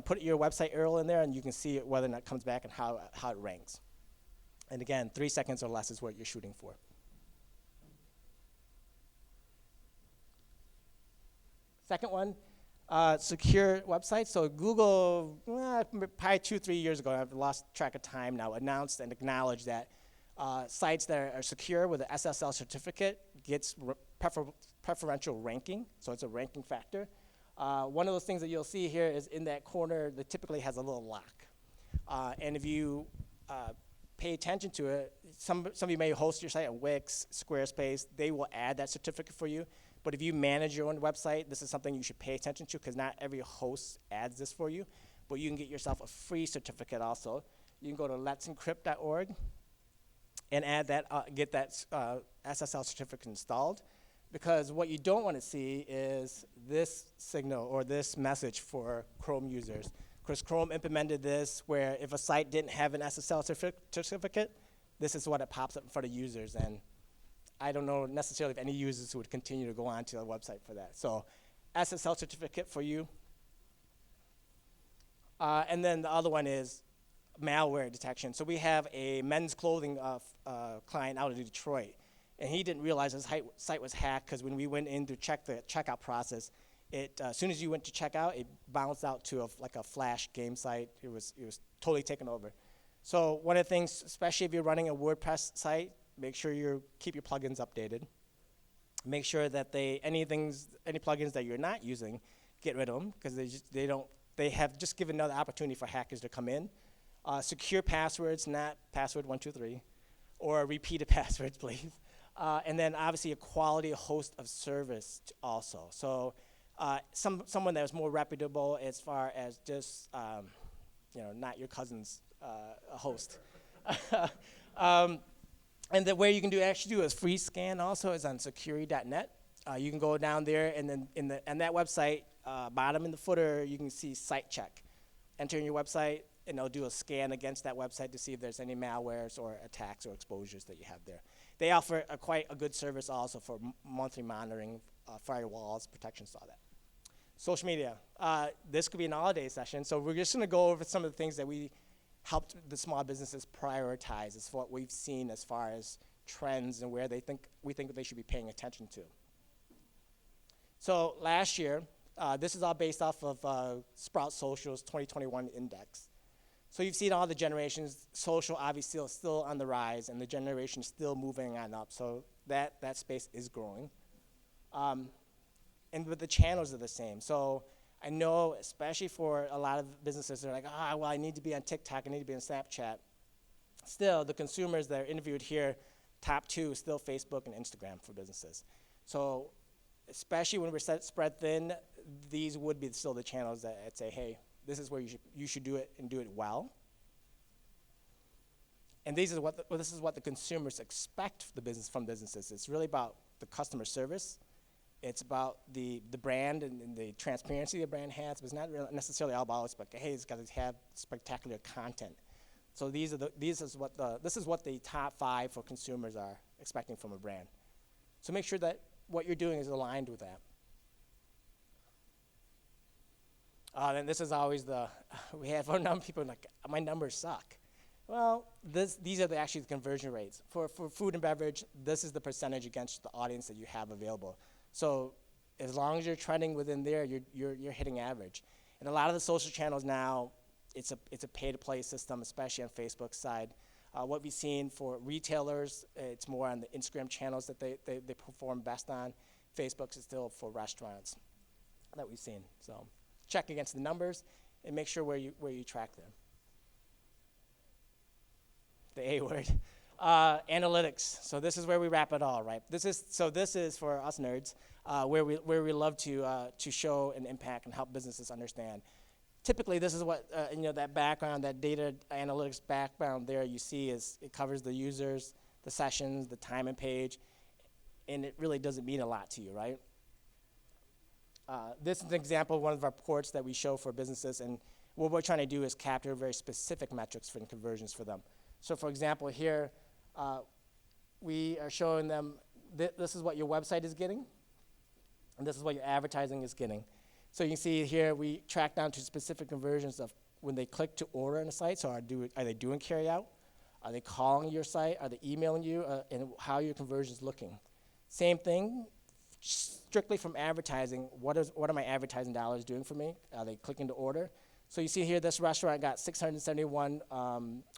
put your website URL in there, and you can see whether or not it comes back and how it ranks. And again, 3 seconds or less is what you're shooting for. Second one, secure websites. So Google, probably 2-3 years ago, I've lost track of time now, announced and acknowledged that sites that are secure with an SSL certificate gets preferential ranking, so it's a ranking factor. One of those things that you'll see here is in that corner that typically has a little lock. And if you pay attention to it, some of you may host your site on Wix, Squarespace, they will add that certificate for you. But if you manage your own website, this is something you should pay attention to because not every host adds this for you. But you can get yourself a free certificate also. You can go to let'sencrypt.org and add that, get that SSL certificate installed. Because what you don't want to see is this signal or this message for Chrome users. Of course, Chrome implemented this where if a site didn't have an SSL certificate, this is what it pops up in front of users. And I don't know necessarily if any users would continue to go onto the website for that. So SSL certificate for you. And then the other one is malware detection. So we have a men's clothing client out of Detroit, and he didn't realize his site was hacked because when we went in to check the checkout process, as soon as you went to checkout, it bounced out to like a flash game site. It was totally taken over. So one of the things, especially if you're running a WordPress site, make sure you keep your plugins updated. Make sure that any plugins that you're not using, get rid of them because they have just given another opportunity for hackers to come in. Secure passwords, not password 123, or repeated passwords, please. And then obviously a quality host of service also. So someone that was more reputable as far as just not your cousin's host. And the way you can actually do a free scan also is on security.net. You can go down there, and then on that website, bottom in the footer, you can see site check. Enter in your website, and they'll do a scan against that website to see if there's any malwares or attacks or exposures that you have there. They offer quite a good service also for monthly monitoring, firewalls, protections, all that. Social media. This could be an all-day session, so we're just going to go over some of the things that we helped the small businesses prioritize as what we've seen as far as trends and where we think that they should be paying attention to. So last year, this is all based off of Sprout Social's 2021 index. So you've seen all the generations. Social obviously is still on the rise, and the generation is still moving on up. So that space is growing. And but the channels are the same. So I know, especially for a lot of businesses, they're like, well, I need to be on TikTok, I need to be on Snapchat. Still, the consumers that are interviewed here, top two is still Facebook and Instagram for businesses. So especially when we're spread thin, these would be still the channels that I'd say, hey, this is where you should do it and do it well. And this is what the consumers expect from businesses. It's really about the customer service. It's about the brand and the transparency the brand has, but it's not really necessarily all about hey, it's got to have spectacular content. So this is what the top 5 for consumers are expecting from a brand. So make sure that what you're doing is aligned with that. And this is always we have a number of people like, my numbers suck. Well, these are actually the conversion rates. For food and beverage, this is the percentage against the audience that you have available. So as long as you're trending within there, you're hitting average. And a lot of the social channels now, it's a pay-to-play system, especially on Facebook's side. What we've seen for retailers, it's more on the Instagram channels that they perform best on. Facebook is still for restaurants that we've seen. So check against the numbers and make sure where you track them. The A word. Analytics. So this is where we wrap it all, right? This is for us nerds, where we love to show an impact and help businesses understand. Typically, this is what that background, that data analytics background there you see it covers the users, the sessions, the time and page, and it really doesn't mean a lot to you, right? This is an example of one of our reports that we show for businesses, and what we're trying to do is capture very specific metrics for conversions for them. So, for example, here we are showing them this is what your website is getting, and this is what your advertising is getting. So you can see here we track down to specific conversions of when they click to order on the site. So are they doing carry out? Are they calling your site? Are they emailing you? And how your conversion is looking. Same thing, strictly from advertising. What are my advertising dollars doing for me? Are they clicking to order? So you see here, this restaurant got 671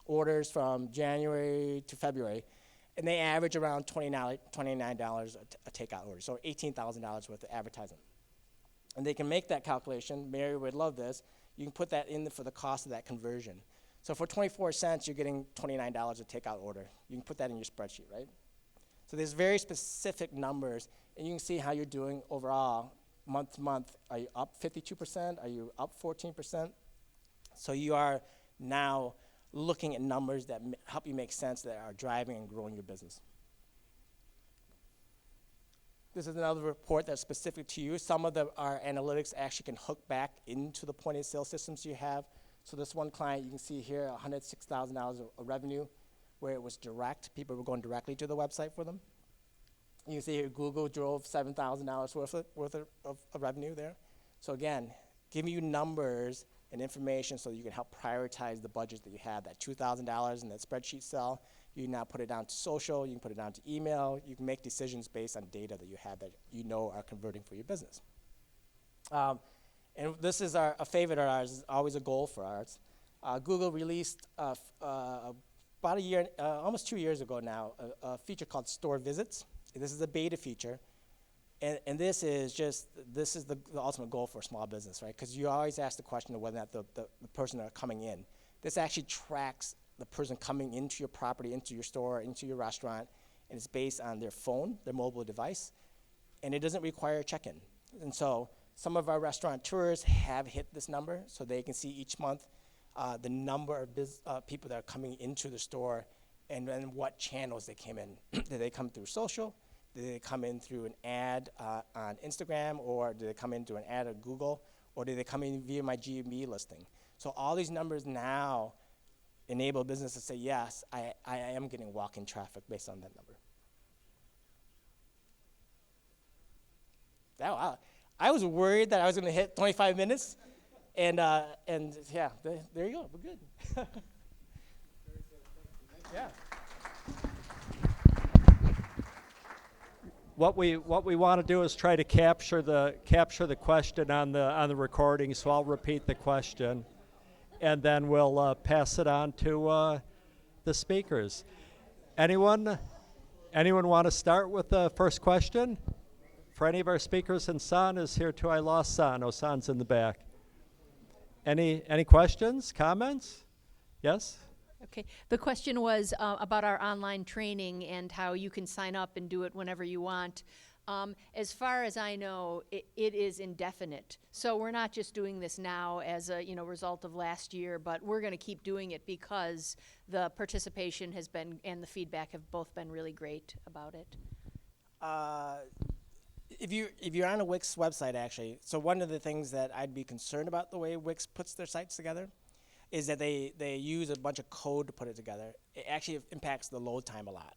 orders from January to February, and they average around $29 a takeout order, so $18,000 worth of advertising. And they can make that calculation. Mary would love this. You can put that in for the cost of that conversion. So for 24 cents, you're getting $29 a takeout order. You can put that in your spreadsheet, right? So there's very specific numbers, and you can see how you're doing overall month to month. Are you up 52%? Are you up 14%? So you are now looking at numbers that help you make sense that are driving and growing your business. This is another report that's specific to you. Some of our analytics actually can hook back into the point of sale systems you have. So this one client, you can see here, $106,000 of revenue, where it was direct. People were going directly to the website for them. You can see here Google drove $7,000 worth of revenue there. So again, giving you numbers and information so you can help prioritize the budget that you have. That $2,000 in that spreadsheet cell, you now put it down to social, you can put it down to email, you can make decisions based on data that you have that you know are converting for your business. And this is a favorite of ours, it's always a goal for ours. Google released about a year, almost 2 years ago now, a feature called Store Visits. This is a beta feature, and this is the ultimate goal for a small business, right? Because you always ask the question of whether or not the person that are coming in. This actually tracks the person coming into your property, into your store, into your restaurant, and it's based on their phone, their mobile device, and it doesn't require a check-in. And so some of our restaurateurs have hit this number, so they can see each month the number of people that are coming into the store and then what channels they came in. Did they come through social? Did they come in through an ad on Instagram, or did they come in through an ad on Google, or did they come in via my GMB listing? So all these numbers now enable business to say, yes, I am getting walk-in traffic based on that number. I was worried that I was going to hit 25 minutes, and yeah, there you go, we're good. Yeah. What we want to do is try to capture the question on the recording. So I'll repeat the question, and then we'll pass it on to the speakers. Anyone want to start with the first question? For any of our speakers, and San is here too. I lost San. Oh, San's in the back. Any questions, comments? Yes? Okay. The question was about our online training and how you can sign up and do it whenever you want. As far as I know, it is indefinite. So we're not just doing this now as a result of last year, but we're going to keep doing it because the participation has been and the feedback have both been really great about it. If you're on a Wix website, actually, so one of the things that I'd be concerned about the way Wix puts their sites together is that they use a bunch of code to put it together. It actually impacts the load time a lot.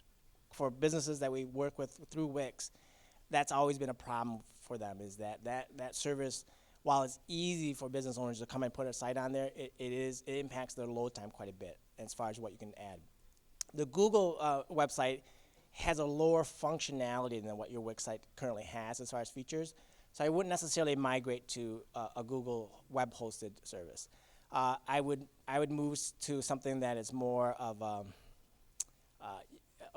For businesses that we work with through Wix, that's always been a problem for them, is that service, while it's easy for business owners to come and put a site on there, it impacts their load time quite a bit as far as what you can add. The Google website has a lower functionality than what your Wix site currently has as far as features, so I wouldn't necessarily migrate to a Google web-hosted service. I would move to something that is more of a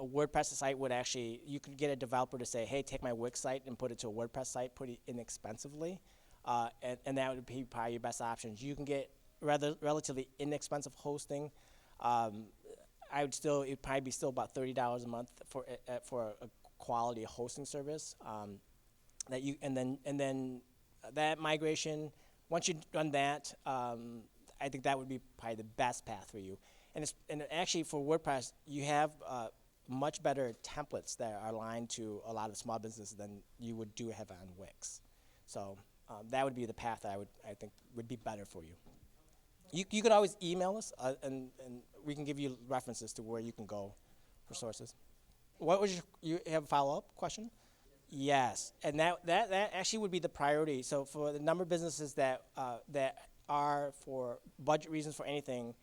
WordPress site would actually, you could get a developer to say, hey, take my Wix site and put it to a WordPress site pretty inexpensively, and that would be probably your best options. You can get relatively inexpensive hosting. It'd probably be still about $30 a month for a quality hosting service. And then that migration, once you've done that, I think that would be probably the best path for you. And actually for WordPress, you have much better templates that are aligned to a lot of small businesses than you would have on Wix. So that would be the path that I think would be better for you. You could always email us, and we can give you references to where you can go for sources. What was you have a follow-up question? Yes, and that actually would be the priority. So for the number of businesses that are for budget reasons for anything,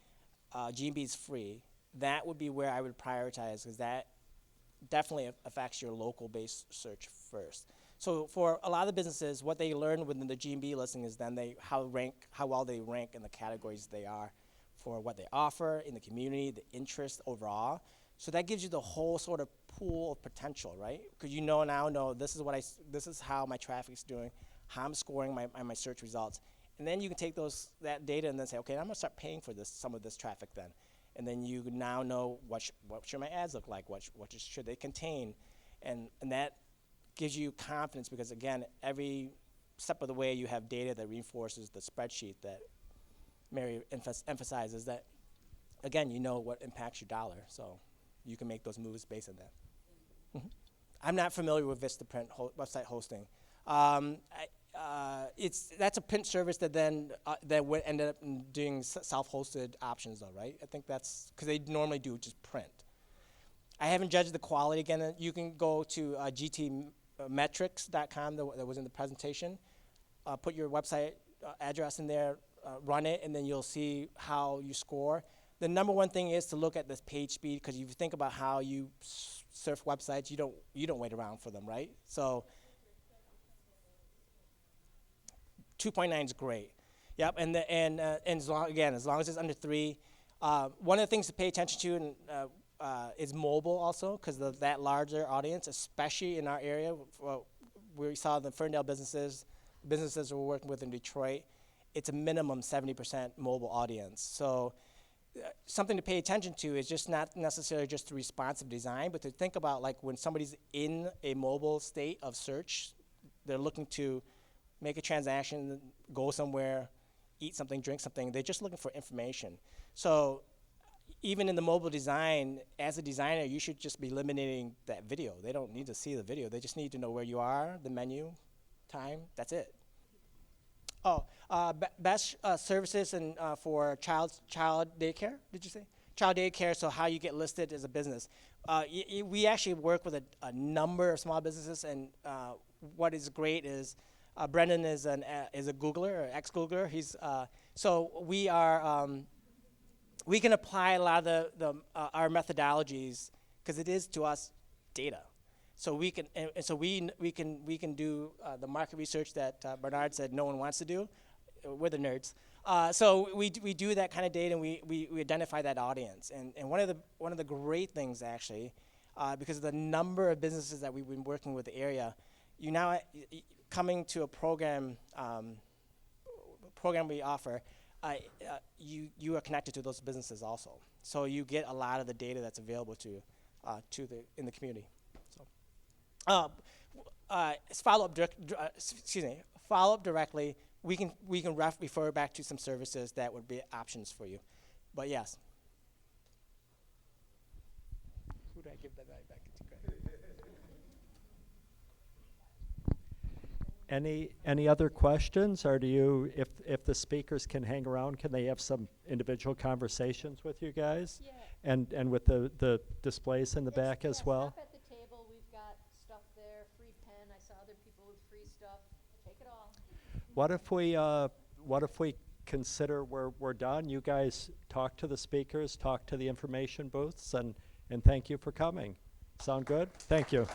GMB is free. That would be where I would prioritize, because that definitely affects your local-based search first. So for a lot of businesses, what they learn within the GMB listing is then how well they rank in the categories they are for what they offer in the community, the interest overall. So that gives you the whole sort of pool of potential, right? Because you now know this is how my traffic's doing, how I'm scoring my search results, and then you can take that data and then say, okay, I'm gonna start paying for some of this traffic then, and then you now know what should my ads look like, what should they contain, and that gives you confidence, because again, every step of the way you have data that reinforces the spreadsheet that Mary emphasizes, that again, you know what impacts your dollar, so you can make those moves based on that. Mm-hmm. I'm not familiar with Vistaprint website hosting. That's a print service that then that would end up doing self-hosted options, though, right? I think that's because they normally do just print. I haven't judged the quality. Again, you can go to gtmetrics.com that was in the presentation. Put your website address in there, run it, and then you'll see how you score. The number one thing is to look at this page speed, because if you think about how you surf websites, you don't wait around for them, right? So 2.9 is great. Yep, and as long as it's under 3, one of the things to pay attention to is mobile also, because that larger audience, especially in our area. We saw the Ferndale businesses we're working with in Detroit. It's a minimum 70% mobile audience. So something to pay attention to is just not necessarily just the responsive design, but to think about like when somebody's in a mobile state of search, they're looking to make a transaction, go somewhere, eat something, drink something. They're just looking for information. So even in the mobile design, as a designer, you should just be eliminating that video. They don't need to see the video. They just need to know where you are, the menu, time. That's it. Best services and for child daycare, did you say? Child daycare, so how you get listed as a business. We actually work with a number of small businesses, and what is great is Brendan is a Googler, or ex-Googler. So we are, we can apply a lot of our methodologies, because it is to us data. So we can, we can do the market research that Bernard said no one wants to do. We're the nerds. So we do that kind of data, and we identify that audience. And one of the great things actually, because of the number of businesses that we've been working with the area, you now coming to a program we offer, you are connected to those businesses also. So you get a lot of the data that's available in the community. Follow up directly. We can refer back to some services that would be options for you. But yes. Who do I give that back to? Any other questions, or do you, if the speakers can hang around, can they have some individual conversations with you guys? Yeah. And with the displays in the back as well? Stop at the table. We've got stuff there, free pen. I saw other people with free stuff. Take it all. What if we consider we're done? You guys talk to the speakers, talk to the information booths, and thank you for coming. Sound good? Thank you.